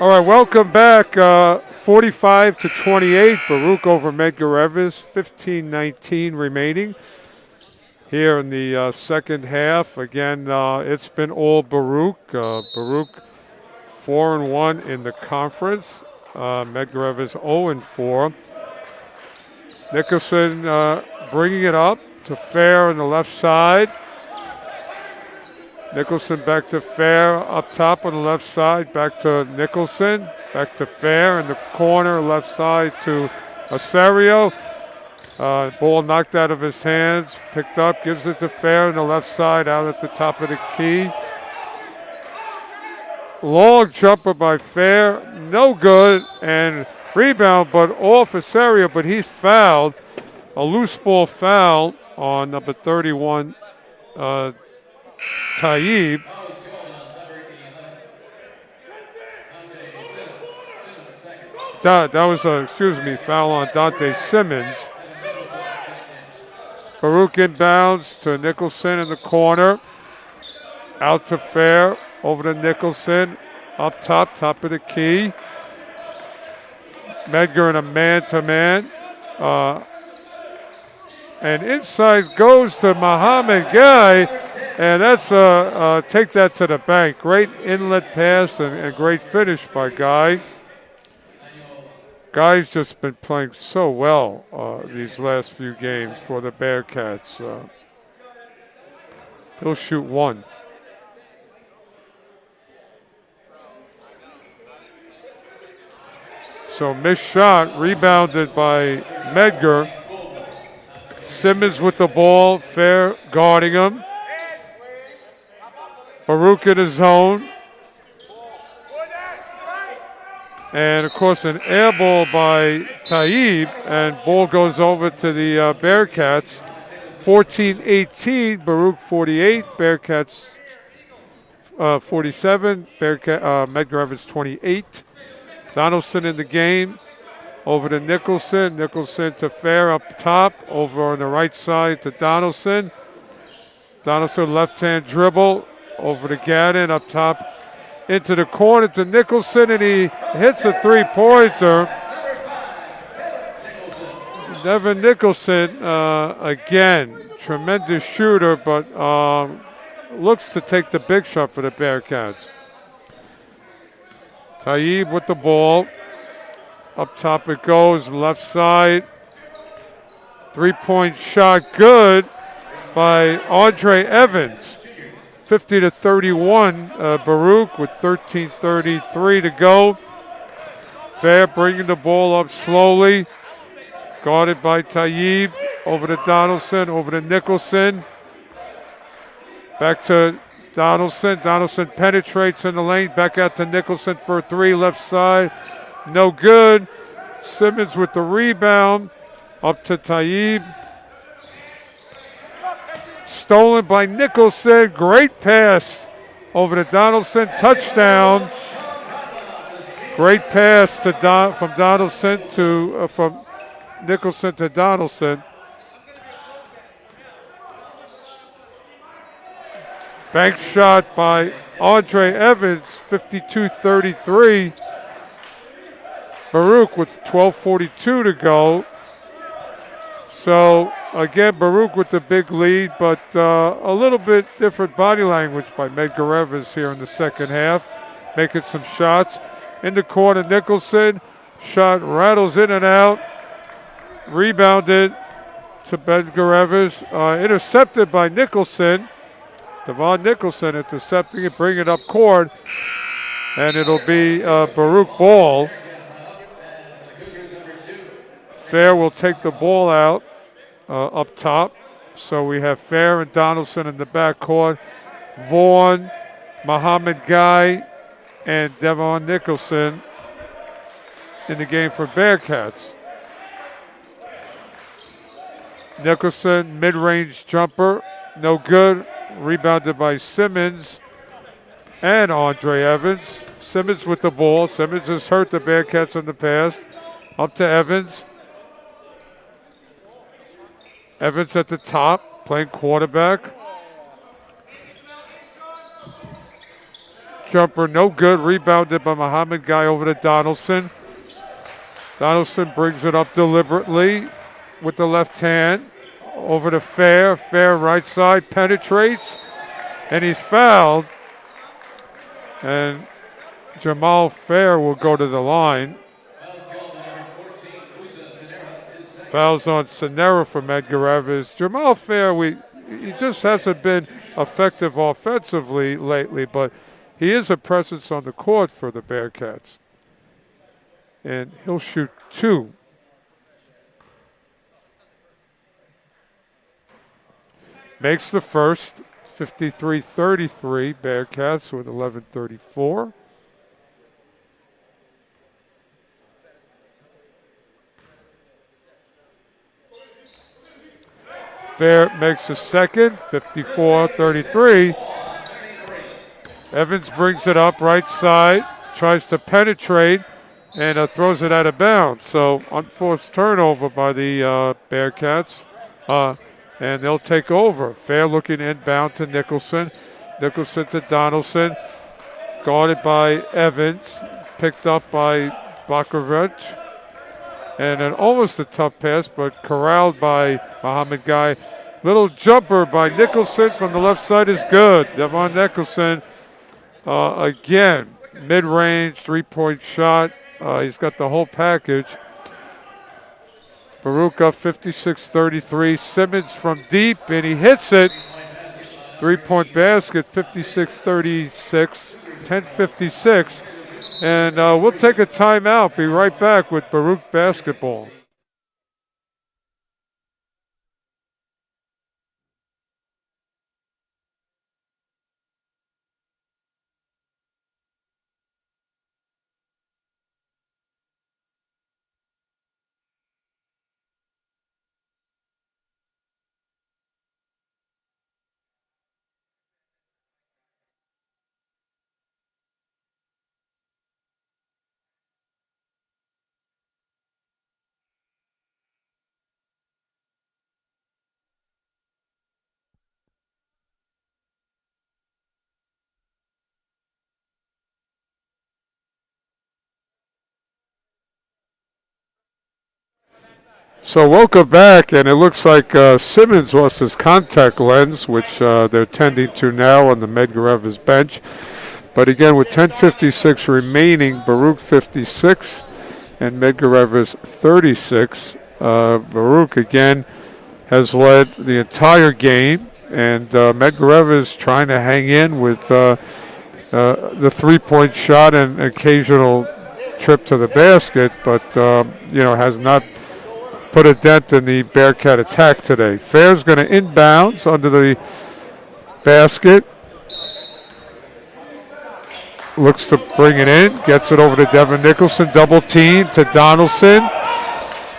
All right, welcome back. 45-28, Baruch over Medgar Evers, 15-19 remaining here in the second half. Again, it's been all Baruch. Baruch 4-1 in the conference. Medgar Evers 0-4. Nicholson bringing it up to Fair on the left side. Nicholson back to Fair up top on the left side. Back to Nicholson. Back to Fair in the corner, left side to Osorio. Ball knocked out of his hands. Picked up, gives it to Fair on the left side, out at the top of the key. Long jumper by Fair. No good. And rebound, but off Osorio, but he's fouled. A loose ball foul on number 31, Taib. That was a, foul on Dante Simmons. Baruch inbounds to Nicholson in the corner. Out to Fair, over to Nicholson. Up top of the key. Medgar in a man-to-man. And inside goes to Muhammad Guy. And that's take that to the bank. Great inlet pass and great finish by Guy. Guy's just been playing so well these last few games for the Bearcats. He'll shoot one. So missed shot, rebounded by Medgar. Simmons with the ball, Fair guarding him. Baruch in his zone. And, of course, an air ball by Taib, and ball goes over to the Bearcats. 14-18, Baruch 48, Bearcats 47. Medgar Evers 28. Donaldson in the game. Over to Nicholson. Nicholson to Fair up top. Over on the right side to Donaldson. Donaldson left-hand dribble. Over to Gannon up top. Into the corner to Nicholson, and he hits a three-pointer. Devin Nicholson, again, tremendous shooter, but looks to take the big shot for the Bearcats. Taib with the ball. Up top it goes, left side. Three-point shot good by Andre Evans. 50-31, Baruch with 13:33 to go. Fair bringing the ball up slowly. Guarded by Taib. Over to Donaldson, over to Nicholson. Back to Donaldson. Donaldson penetrates in the lane. Back out to Nicholson for a three, left side. No good. Simmons with the rebound. Up to Taib. Stolen by Nicholson. Great pass over to Donaldson. Touchdown. Great pass to from Donaldson to from Nicholson to Donaldson. Bank shot by Andre Evans. 52-33. Baruch with 12:42 to go. So, again, Baruch with the big lead, but a little bit different body language by Medgar Evers here in the second half, making some shots. In the corner, Nicholson, shot rattles in and out, rebounded to Medgar Evers, intercepted by Nicholson. Devin Nicholson intercepting it, bringing it up court, and it'll be Baruch ball. Fair will take the ball out up top. So we have Fair and Donaldson in the backcourt. Vaughn, Muhammad Guy, and Devin Nicholson in the game for Bearcats. Nicholson, mid-range jumper, no good. Rebounded by Simmons and Andre Evans. Simmons with the ball. Simmons has hurt the Bearcats in the past. Up to Evans. Evans at the top, playing quarterback. Jumper no good, rebounded by Muhammad Guy over to Donaldson. Donaldson brings it up deliberately with the left hand. Over to Fair, Fair right side, penetrates, and he's fouled. And Jamal Fair will go to the line. Fouls on Sonera for Medgar Evers. Jamal Fair, he just hasn't been effective offensively lately, but he is a presence on the court for the Bearcats. And he'll shoot two. Makes the first, 53-33, Bearcats with 11:34. Fair makes the second, 54-33. Evans brings it up right side, tries to penetrate, and throws it out of bounds. So unforced turnover by the Bearcats, and they'll take over. Fair looking inbound to Nicholson. Nicholson to Donaldson, guarded by Evans, picked up by Baruch. And almost a tough pass, but corralled by Muhammad Guy. Little jumper by Nicholson from the left side is good. Devin Nicholson, again, mid-range, three-point shot. He's got the whole package. Baruch up 56-33. Simmons from deep, and he hits it. Three-point basket, 56-36, 10:56. And we'll take a timeout. Be right back with Baruch basketball. So welcome back, and it looks like Simmons lost his contact lens, which they're tending to now on the Medgar bench. But again, with 10:56 remaining, Baruch 56 and Medgar 36. Baruch again has led the entire game, and Medgar is trying to hang in with the three-point shot and occasional trip to the basket, but has not put a dent in the Bearcat attack today. Fair's going to inbounds under the basket. Looks to bring it in. Gets it over to Devin Nicholson. Double team to Donnellan.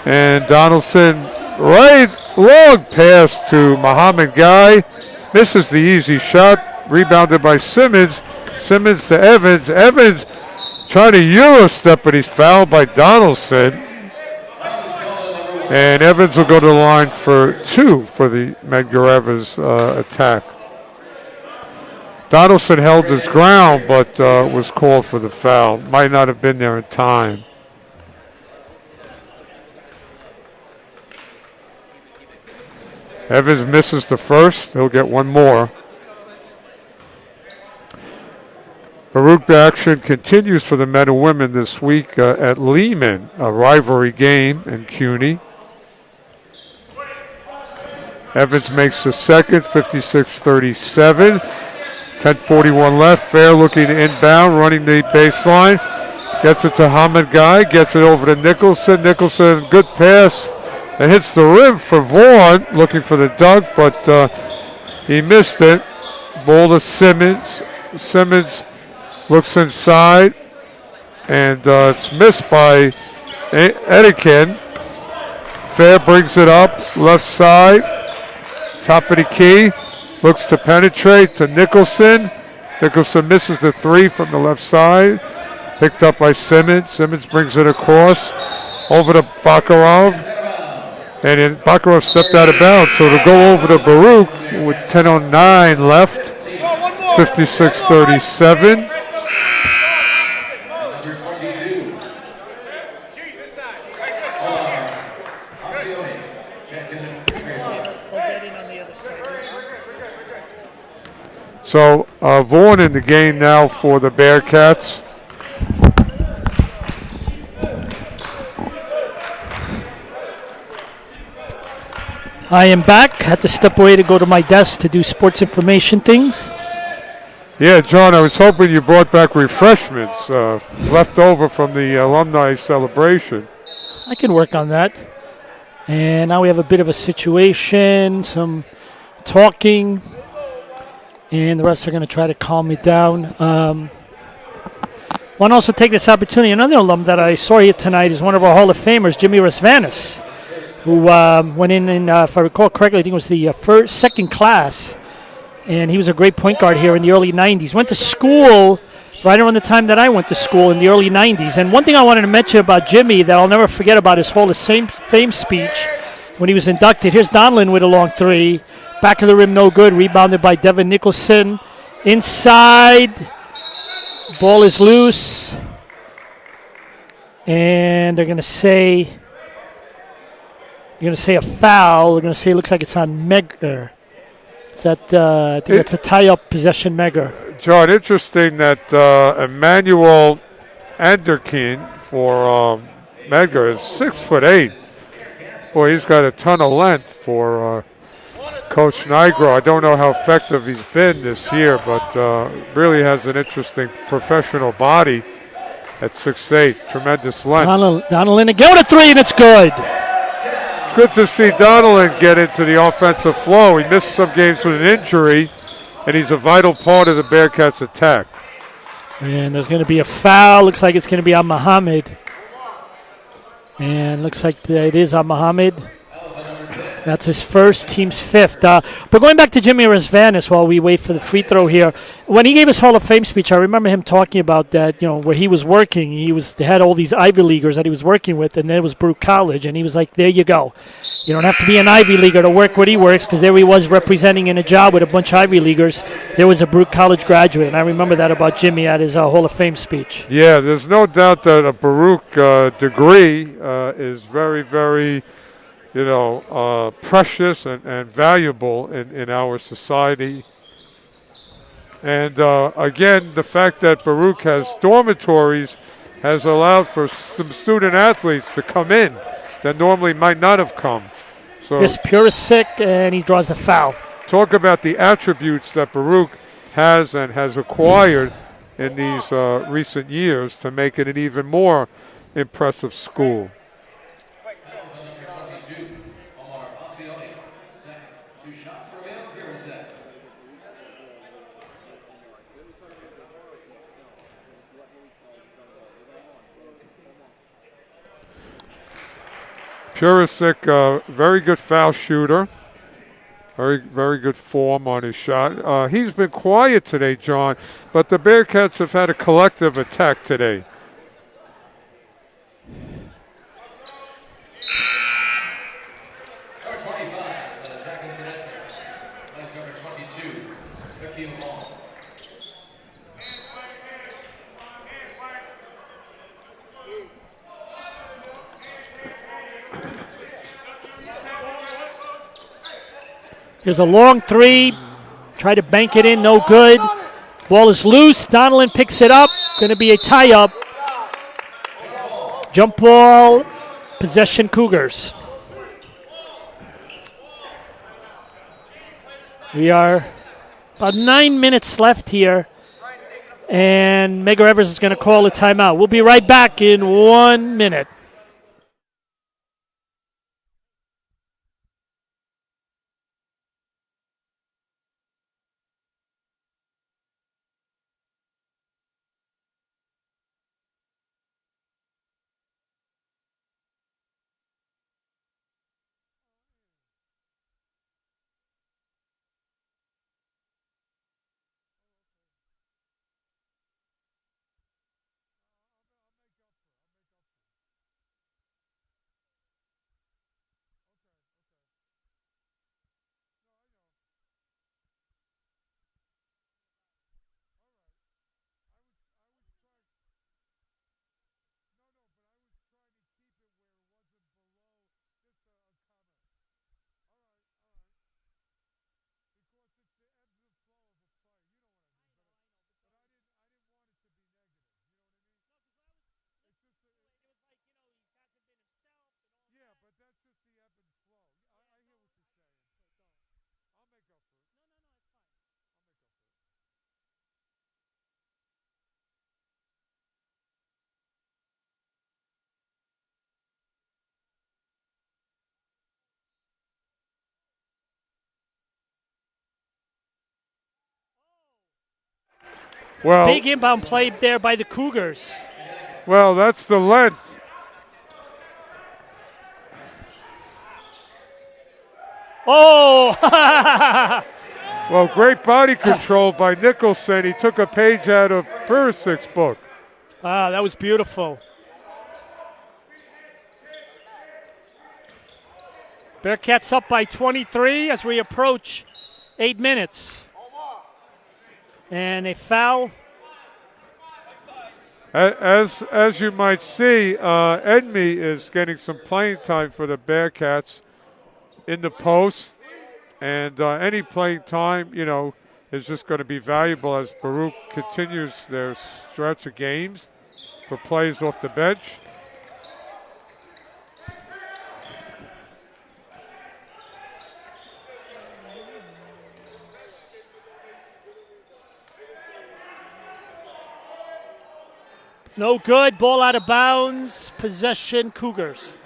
And Donnellan, right, long pass to Muhammad Guy. Misses the easy shot. Rebounded by Simmons. Simmons to Evans. Evans trying to Euro step, but he's fouled by Donnellan. And Evans will go to the line for 2 for the Medgar attack. Donnellan held his ground, but was called for the foul. Might not have been there in time. Evans misses the first. He'll get one more. Baruch action continues for the men and women this week at Lehman, a rivalry game in CUNY. Evans makes the second, 56-37. 10:41 left. Fair looking to inbound, running the baseline. Gets it to Hamid Guy. Gets it over to Nicholson. Nicholson, good pass. It hits the rim for Vaughn, looking for the dunk, but he missed it. Ball to Simmons. Simmons looks inside, and it's missed by Etienne. Fair brings it up, left side. Top of the key, looks to penetrate to Nicholson. Nicholson misses the 3 from the left side. Picked up by Simmons. Simmons brings it across over to Bakarov. And then Bakarov stepped out of bounds, so it'll go over to Baruch with 10:09 left. 56-37. So Vaughn in the game now for the Bearcats. I am back. Had to step away to go to my desk to do sports information things. Yeah, John, I was hoping you brought back refreshments left over from the alumni celebration. I can work on that. And now we have a bit of a situation, some talking, and the rest are going to try to calm me down. Want to also take this opportunity. Another alum that I saw here tonight is one of our Hall of Famers, Jimmy Resvanis, who went in, if I recall correctly, I think it was the second class, and he was a great point guard here in the early 90s. Went to school right around the time that I went to school in the early 90s. And one thing I wanted to mention about Jimmy that I'll never forget about his Hall of Fame speech when he was inducted. Here's Donnellan with a long 3. Back of the rim, no good. Rebounded by Devin Nicholson. Inside. Ball is loose. And they're going to say a foul. They're going to say it looks like it's on Medgar. Is that, I think that's a tie-up possession, Medgar. John, interesting that Emmanuel Anderkin for Medgar is 6'8". Boy, he's got a ton of length for Coach Nigro. I don't know how effective he's been this year, but really has an interesting professional body at 6'8". Tremendous length. Donnellan again with a 3, and it's good. It's good to see Donnellan get into the offensive flow. He missed some games with an injury, and he's a vital part of the Bearcats' attack. And there's going to be a foul. Looks like it's going to be on Muhammad. And looks like it is on Muhammad. That's his first, team's 5th. But going back to Jimmy Resvanis while we wait for the free throw here, when he gave his Hall of Fame speech, I remember him talking about that, where he was working. They had all these Ivy Leaguers that he was working with, and then it was Baruch College, and he was like, there you go. You don't have to be an Ivy Leaguer to work what he works, because there he was representing in a job with a bunch of Ivy Leaguers. There was a Baruch College graduate, and I remember that about Jimmy at his Hall of Fame speech. Yeah, there's no doubt that a Baruch degree is very, very precious and valuable in our society. And again, the fact that Baruch has dormitories has allowed for some student athletes to come in that normally might not have come. So Here's Purisic, and he draws the foul. talk about the attributes that Baruch has and has acquired in these recent years to make it an even more impressive school. Fouls on number 22, Omar Asioni. Second, 2 shots for Emil Purisic. Purisic, very good foul shooter. Very, very good form on his shot. He's been quiet today, John, but the Bearcats have had a collective attack today. Number 25, Jackson Edgar. Place number 22, Hakeem Long. Here's a long three. Try to bank it in, no good. Ball is loose. Donnellan picks it up. Going to be a tie-up. Jump ball, possession Cougars. We are about 9 minutes left here. And Medgar Evers is going to call a timeout. We'll be right back in 1 minute. Well, Big inbound play there by the Cougars. well, that's the length. Oh! Well, great body control by Nicholson. He took a page out of Purisic's book. Ah, that was beautiful. Bearcats up by 23 as we approach 8 minutes. And a foul. As you might see, Edmi is getting some playing time for the Bearcats in the post. And any playing time, is just going to be valuable as Baruch continues their stretch of games for plays off the bench. No good. Ball out of bounds. Possession Cougars.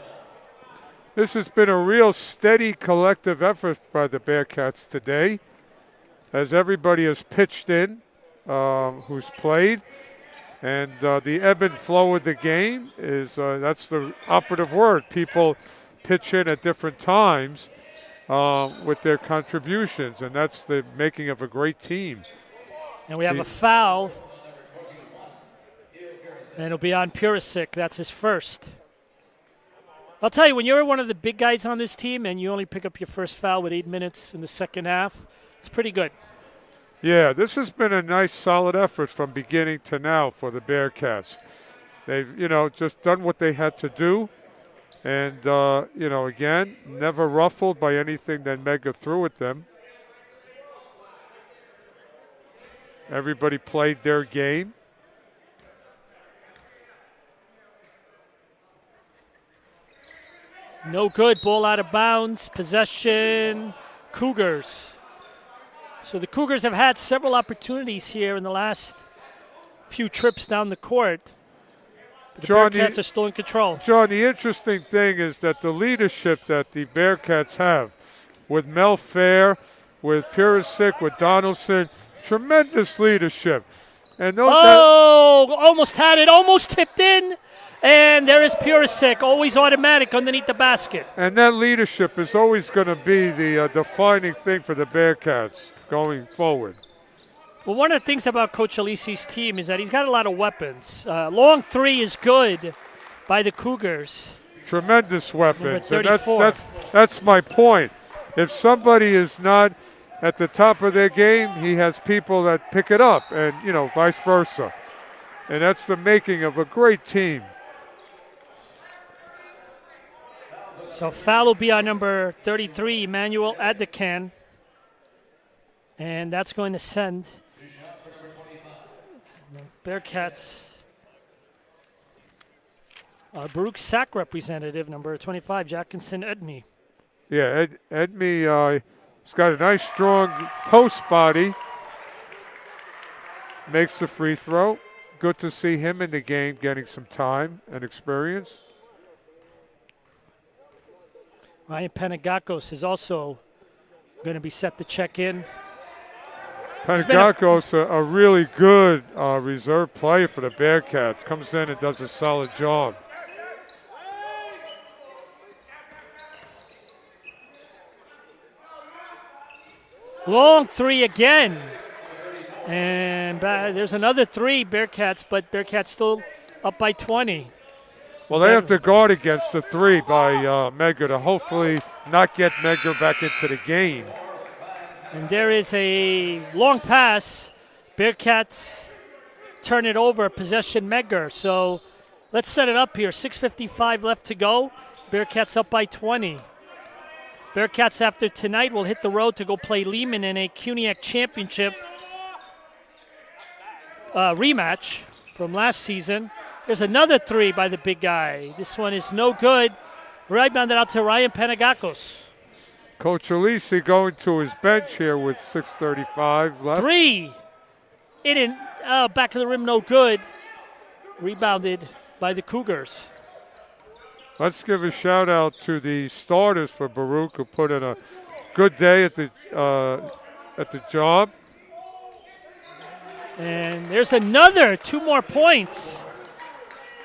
This has been a real steady collective effort by the Bearcats today as everybody has pitched in who's played. And the ebb and flow of the game is, that's the operative word. People pitch in at different times with their contributions, and that's the making of a great team. And we have a foul. And it'll be on Purisic. That's his first. I'll tell you, when you're one of the big guys on this team and you only pick up your first foul with 8 minutes in the second half, it's pretty good. Yeah, this has been a nice, solid effort from beginning to now for the Bearcats. They've, just done what they had to do, And, again, never ruffled by anything that Medgar threw at them. Everybody played their game. No good. Ball out of bounds. Possession. Cougars. So the Cougars have had several opportunities here in the last few trips down the court. But the John, Bearcats are still in control. John, the interesting thing is that the leadership that the Bearcats have with Mel Fair, with Purisic, with Donaldson, tremendous leadership. And almost had it, almost tipped in. And there is Purisic, always automatic underneath the basket. And that leadership is always going to be the defining thing for the Bearcats going forward. Well, one of the things about Coach Alisi's team is that he's got a lot of weapons. Long three is good by the Cougars. Tremendous weapons. Number 34. And that's my point. If somebody is not at the top of their game, he has people that pick it up, and, vice versa. And that's the making of a great team. So foul will be on number 33, Emmanuel Addekan. And that's going to send Bearcats. Baruch Sack representative, number 25, Jackinson Edney. Yeah, Edney, he's got a nice, strong post body. Makes the free throw. Good to see him in the game getting some time and experience. Ryan Panagakos is also going to be set to check in. Panagakos, a really good reserve player for the Bearcats. Comes in and does a solid job. Long three again. And there's another three, Bearcats, but Bearcats still up by 20. Well, they have to guard against the three by Medgar to hopefully not get Medgar back into the game. And there is a long pass. Bearcats turn it over, possession Medgar. So let's set it up here. 6:55 left to go. Bearcats up by 20. Bearcats after tonight will hit the road to go play Lehman in a CUNYAC championship rematch from last season. There's another three by the big guy. This one is no good. Rebounded out to Ryan Panagakos. Coach Alisi going to his bench here with 6:35 left. Three. In and back of the rim, no good. Rebounded by the Cougars. Let's give a shout out to the starters for Baruch who put in a good day at the job. And there's another 2 more points.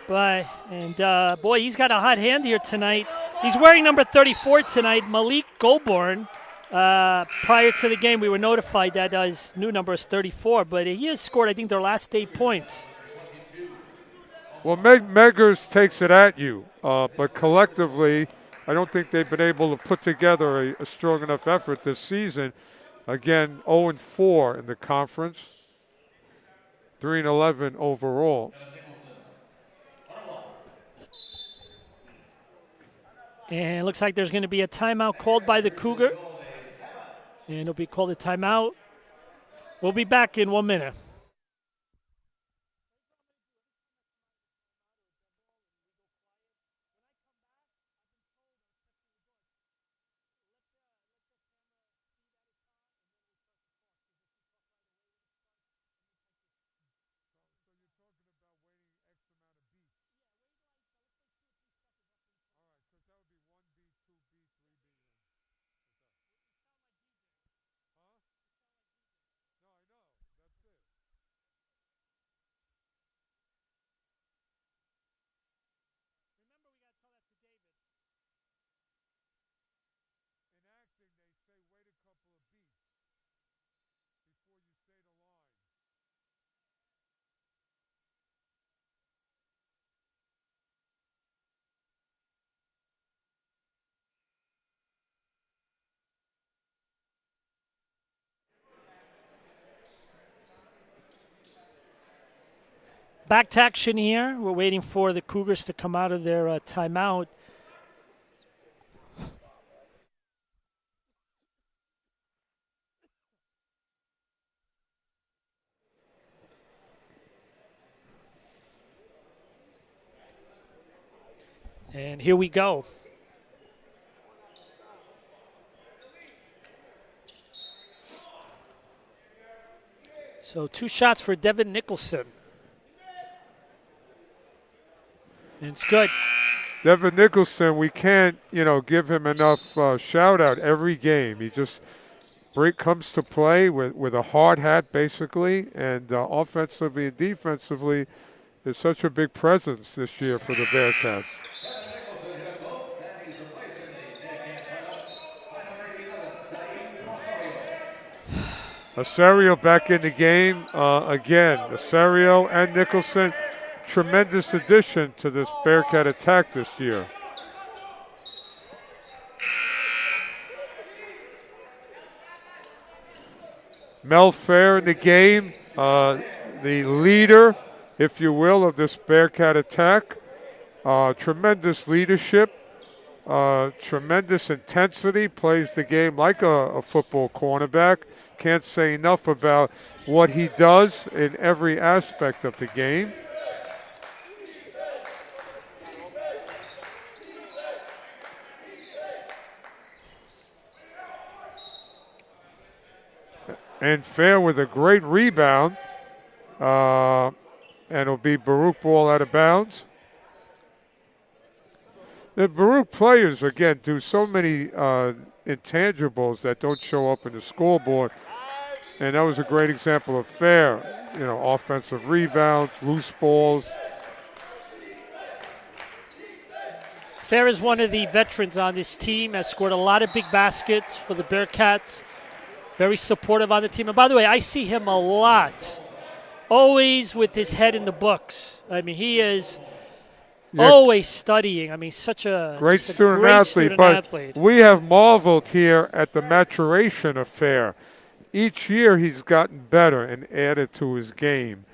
Boy, he's got a hot hand here tonight. He's wearing number 34 tonight, Malik Goldborn. Prior to the game, we were notified that his new number is 34, but he has scored, I think, their last 8 points. Well, Medgar takes it at you, but collectively, I don't think they've been able to put together a strong enough effort this season. Again, 0-4 in the conference, 3-11 overall. And it looks like there's going to be a timeout called by the Cougar. And it'll be called a timeout. We'll be back in 1 minute. Back to action here. We're waiting for the Cougars to come out of their timeout. And here we go. So 2 shots for Devin Nicholson. And it's good. Devin Nicholson, we can't, give him enough shout out every game. He just comes to play with a hard hat, basically, and offensively and defensively is such a big presence this year for the Bearcats. Osorio back in the game again. Osorio and Nicholson, tremendous addition to this Bearcat attack this year. Mel Fair in the game, the leader, if you will, of this Bearcat attack. Tremendous leadership, tremendous intensity, plays the game like a football cornerback. Can't say enough about what he does in every aspect of the game. And Fair with a great rebound. And it'll be Baruch ball out of bounds. The Baruch players, again, do so many intangibles that don't show up in the scoreboard. And that was a great example of Fair. Offensive rebounds, loose balls. Fair is one of the veterans on this team, has scored a lot of big baskets for the Bearcats. Very supportive on the team. And by the way, I see him a lot. Always with his head in the books. I mean, he is always studying. I mean, such a great student athlete. We have marveled here at the maturation of Fair. Each year he's gotten better and added to his game.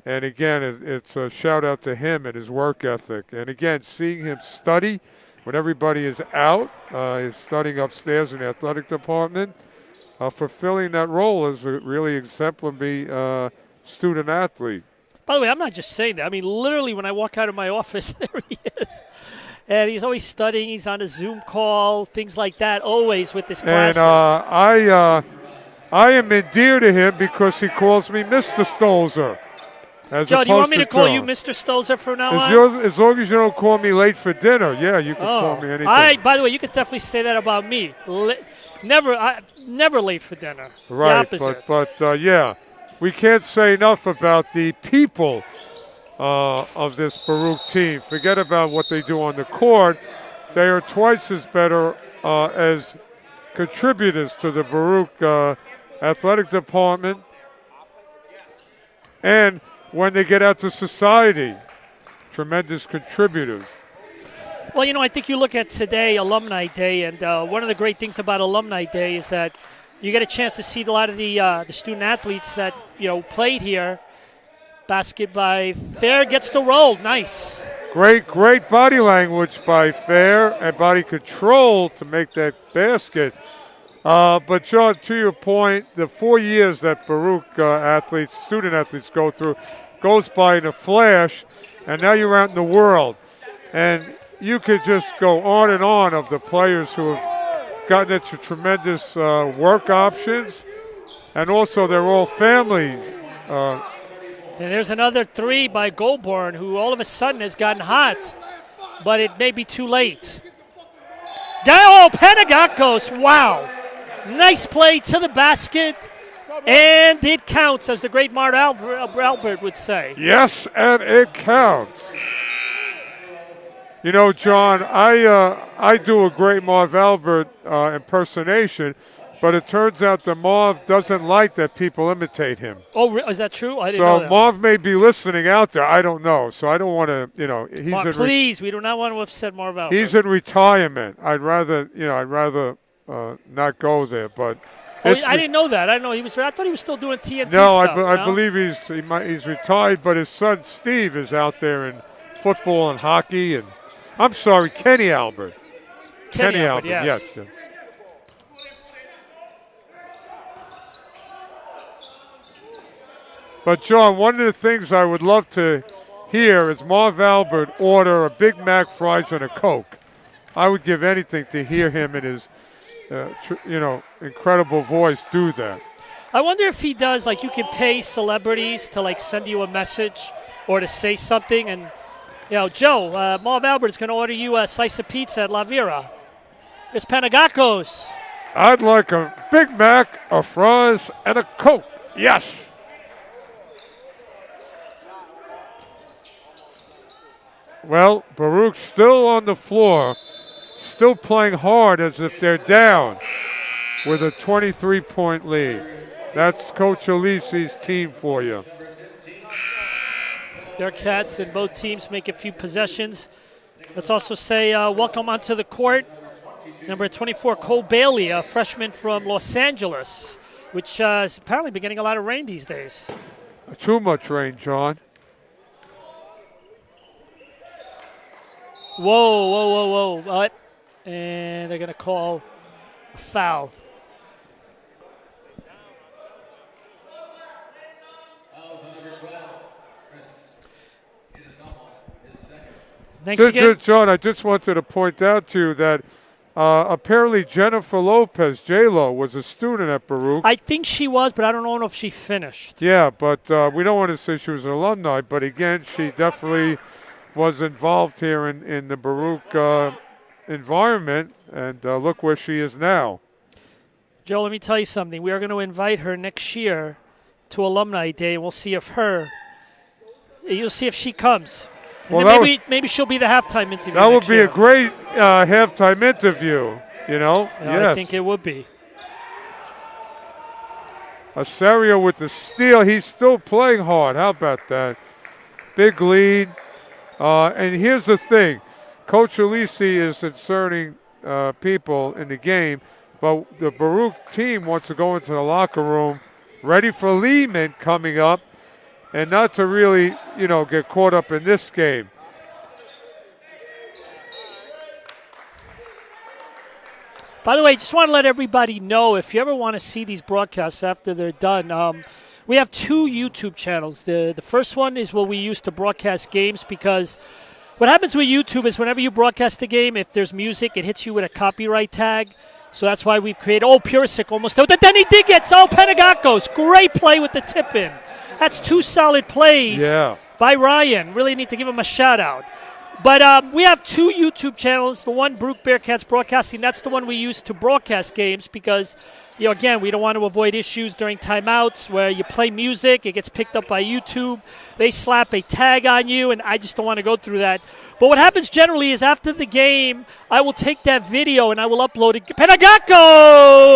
And again, it's a shout out to him and his work ethic. And again, seeing him study when everybody is out, he's studying upstairs in the athletic department, fulfilling that role as a really exemplary student athlete. By the way, I'm not just saying that. I mean, literally, when I walk out of my office, there he is. And he's always studying. He's on a Zoom call, things like that, always with his classes. And I am endeared to him because he calls me Mr. Stolzer. Joe, do you want me to call you Mr. Stolzer from now on? As long as you don't call me late for dinner, yeah, you can call me anything. By the way, you could definitely say that about me. Never late for dinner. Right, the opposite. but yeah, we can't say enough about the people of this Baruch team. Forget about what they do on the court. They are twice as better as contributors to the Baruch athletic department. And when they get out to society, tremendous contributors. Well, I think you look at today, Alumni Day, and one of the great things about Alumni Day is that you get a chance to see a lot of the student athletes that, played here. Basket by Fair, gets the roll. Nice. Great body language by Fair and body control to make that basket. But, John, to your point, the 4 years that Baruch student athletes go through goes by in a flash, and now you're out in the world. And you could just go on and on of the players who have gotten into tremendous work options, and also they're all families. And there's another 3 by Goldborn, who all of a sudden has gotten hot, but it may be too late. Panagakos, wow. Nice play to the basket, and it counts, as the great Mart Albert would say. Yes, and it counts. John, I do a great Marv Albert impersonation, but it turns out that Marv doesn't like that people imitate him. Oh, is that true? I didn't know that. So Marv may be listening out there. I don't know. So I don't want to, he's Marv, please, we do not want to upset Marv Albert. He's in retirement. I'd rather not go there. But I didn't know that. I didn't know he was. I thought he was still doing TNT stuff. No, I believe he's retired. But his son Steve is out there in football and hockey. And I'm sorry, Kenny Albert. Kenny Albert, yes. But, John, one of the things I would love to hear is Marv Albert order a Big Mac, fries, and a Coke. I would give anything to hear him in his, incredible voice do that. I wonder if he does, like, you can pay celebrities to, like, send you a message or to say something. And, Joe, Marv Albert is going to order you a slice of pizza at La Vera. It's Panagakos. I'd like a Big Mac, a fries, and a Coke. Yes. Well, Baruch's still on the floor, still playing hard as if they're down with a 23-point lead. That's Coach Alisi's team for you. Bearcats and both teams make a few possessions. Let's also say welcome onto the court, number 24, Cole Bailey, a freshman from Los Angeles, which is apparently been getting a lot of rain these days. Too much rain, John. Whoa. What? And they're going to call a foul. Thanks again. John, I just wanted to point out to you that apparently Jennifer Lopez, J-Lo, was a student at Baruch. I think she was, but I don't know if she finished. Yeah, but we don't want to say she was an alumni, but again, she definitely was involved here in the Baruch environment, and look where she is now. Joe, let me tell you something. We are going to invite her next year to Alumni Day, and we'll see if you'll see if she comes. Well, maybe she'll be the halftime interview. That would be a great halftime interview, Yes. I think it would be. Asario with the steal. He's still playing hard. How about that? Big lead. And here's the thing. Coach Alisi is inserting people in the game, but the Baruch team wants to go into the locker room ready for Lehman coming up and not to really, get caught up in this game. By the way, just want to let everybody know, if you ever want to see these broadcasts after they're done, we have two YouTube channels. The first one is what we use to broadcast games, because what happens with YouTube is whenever you broadcast a game, if there's music, it hits you with a copyright tag. So that's why we've created, Purisic almost, then he did get, Panagakos, great play with the tip-in. That's two solid plays by Ryan. Really need to give him a shout-out. But we have two YouTube channels. The one, Baruch Bearcats Broadcasting, that's the one we use to broadcast games because, again, we don't want to avoid issues during timeouts where you play music, it gets picked up by YouTube, they slap a tag on you, and I just don't want to go through that. But what happens generally is after the game, I will take that video and I will upload it. Panagakos!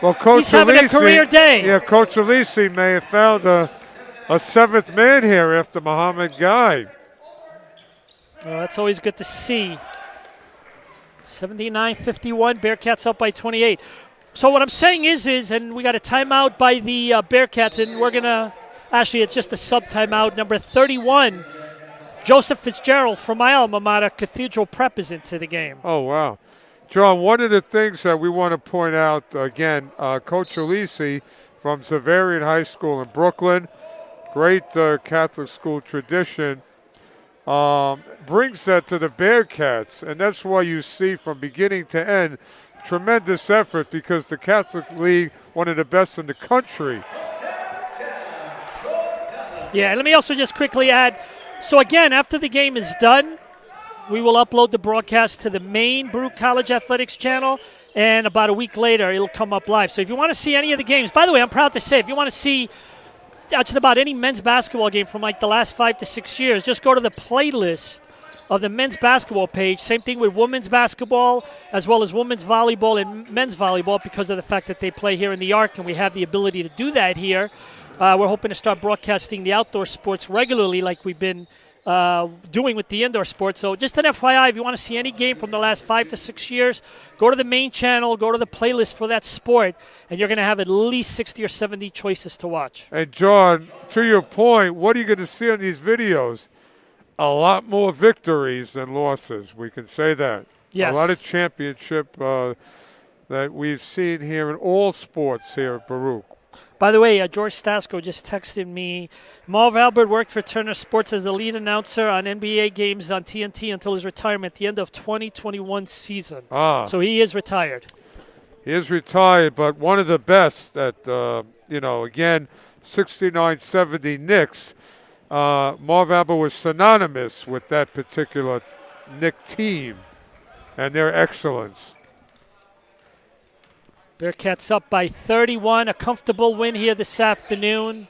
Well, Coach He's having a career day. Yeah, Coach Alisi may have found a seventh man here after Muhammad Guy. Well, that's always good to see. 79-51, Bearcats up by 28. So what I'm saying is, and we got a timeout by the Bearcats, and we're going to, actually it's just a sub-timeout. Number 31, Joseph Fitzgerald from my alma mater, Cathedral Prep, is into the game. Oh, wow. John, one of the things that we want to point out, again, Coach Alisi from Xaverian High School in Brooklyn, great Catholic school tradition, brings that to the Bearcats, and that's why you see from beginning to end tremendous effort, because the Catholic League, one of the best in the country. Yeah, let me also just quickly add, so again, after the game is done, we will upload the broadcast to the main Baruch College Athletics channel, and about a week later, it'll come up live. So if you want to see any of the games, by the way, I'm proud to say, if you want to see just about any men's basketball game from like the last 5 to 6 years, just go to the playlist of the men's basketball page. Same thing with women's basketball as well as women's volleyball and men's volleyball, because of the fact that they play here in the Arc and we have the ability to do that here. We're hoping to start broadcasting the outdoor sports regularly like we've been doing with the indoor sports. So just an FYI, if you want to see any game from the last 5 to 6 years, go to the main channel, go to the playlist for that sport, and you're going to have at least 60 or 70 choices to watch. And John, to your point, what are you going to see on these videos? A lot more victories than losses. We can say that. Yes. A lot of championship that we've seen here in all sports here at Baruch. By the way, George Stasko just texted me. Marv Albert worked for Turner Sports as the lead announcer on NBA games on TNT until his retirement at the end of 2021 season. So he is retired. He is retired, but one of the best at, again, 69-70 Knicks. Marv Albert was synonymous with that particular Knick team and their excellence. Bearcats up by 31, a comfortable win here this afternoon.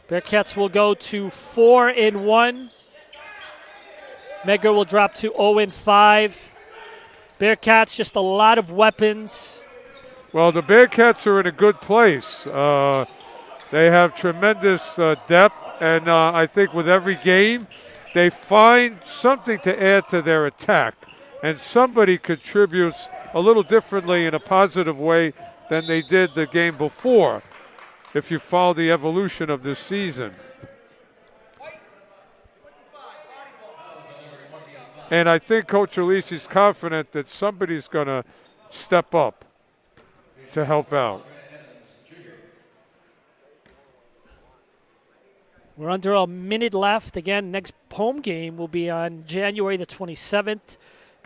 Bearcats will go to 4-1. Medgar will drop to 0-5. Bearcats, just a lot of weapons. Well, the Bearcats are in a good place. They have tremendous depth, and I think with every game, they find something to add to their attack. And somebody contributes a little differently in a positive way than they did the game before, if you follow the evolution of this season. And I think Coach Alisi's confident that somebody's going to step up to help out. We're under a minute left. Again, next home game will be on January the 27th.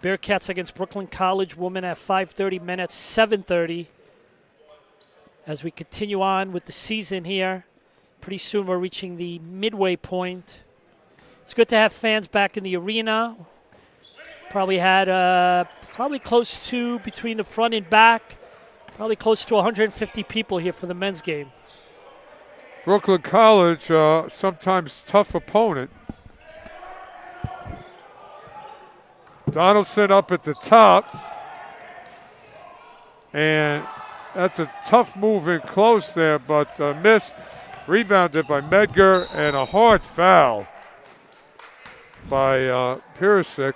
Bearcats against Brooklyn College women at 5:30, men at 7:30. As we continue on with the season here, pretty soon we're reaching the midway point. It's good to have fans back in the arena. Probably had close to, between the front and back, probably close to 150 people here for the men's game. Brooklyn College, sometimes tough opponent. Donaldson up at the top. And that's a tough move in close there, but missed. Rebounded by Medgar, and a hard foul by Purisic.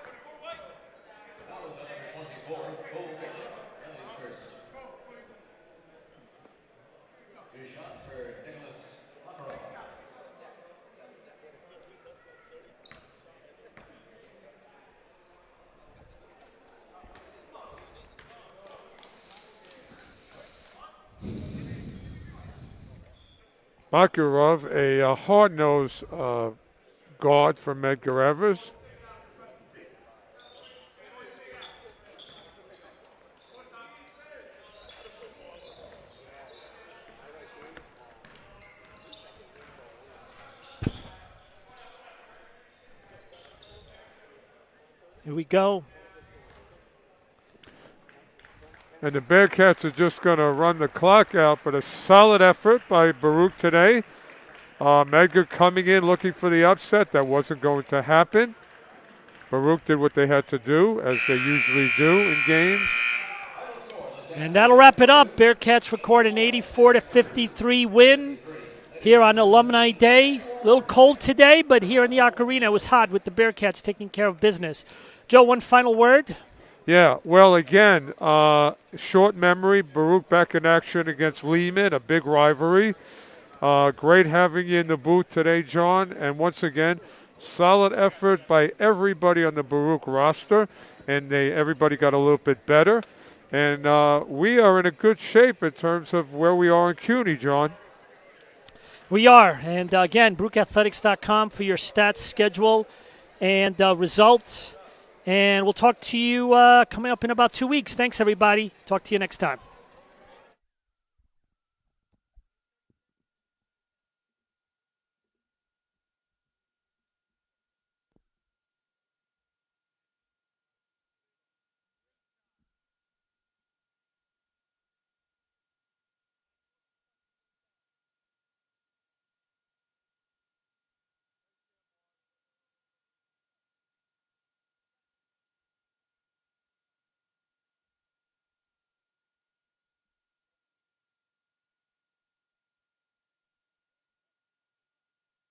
Makarov, a hard-nosed guard for Medgar Evers. Here we go. And the Bearcats are just going to run the clock out, but a solid effort by Baruch today. Medgar coming in looking for the upset. That wasn't going to happen. Baruch did what they had to do, as they usually do in games. And that'll wrap it up. Bearcats record an 84-53 win here on Alumni Day. A little cold today, but here in the Arc Arena it was hot with the Bearcats taking care of business. Joe, one final word? Yeah, well, again, short memory. Baruch back in action against Lehman, a big rivalry. Great having you in the booth today, John. And once again, solid effort by everybody on the Baruch roster. And everybody got a little bit better. And we are in a good shape in terms of where we are in CUNY, John. We are. And again, BaruchAthletics.com for your stats, schedule, and results. And we'll talk to you coming up in about 2 weeks. Thanks, everybody. Talk to you next time.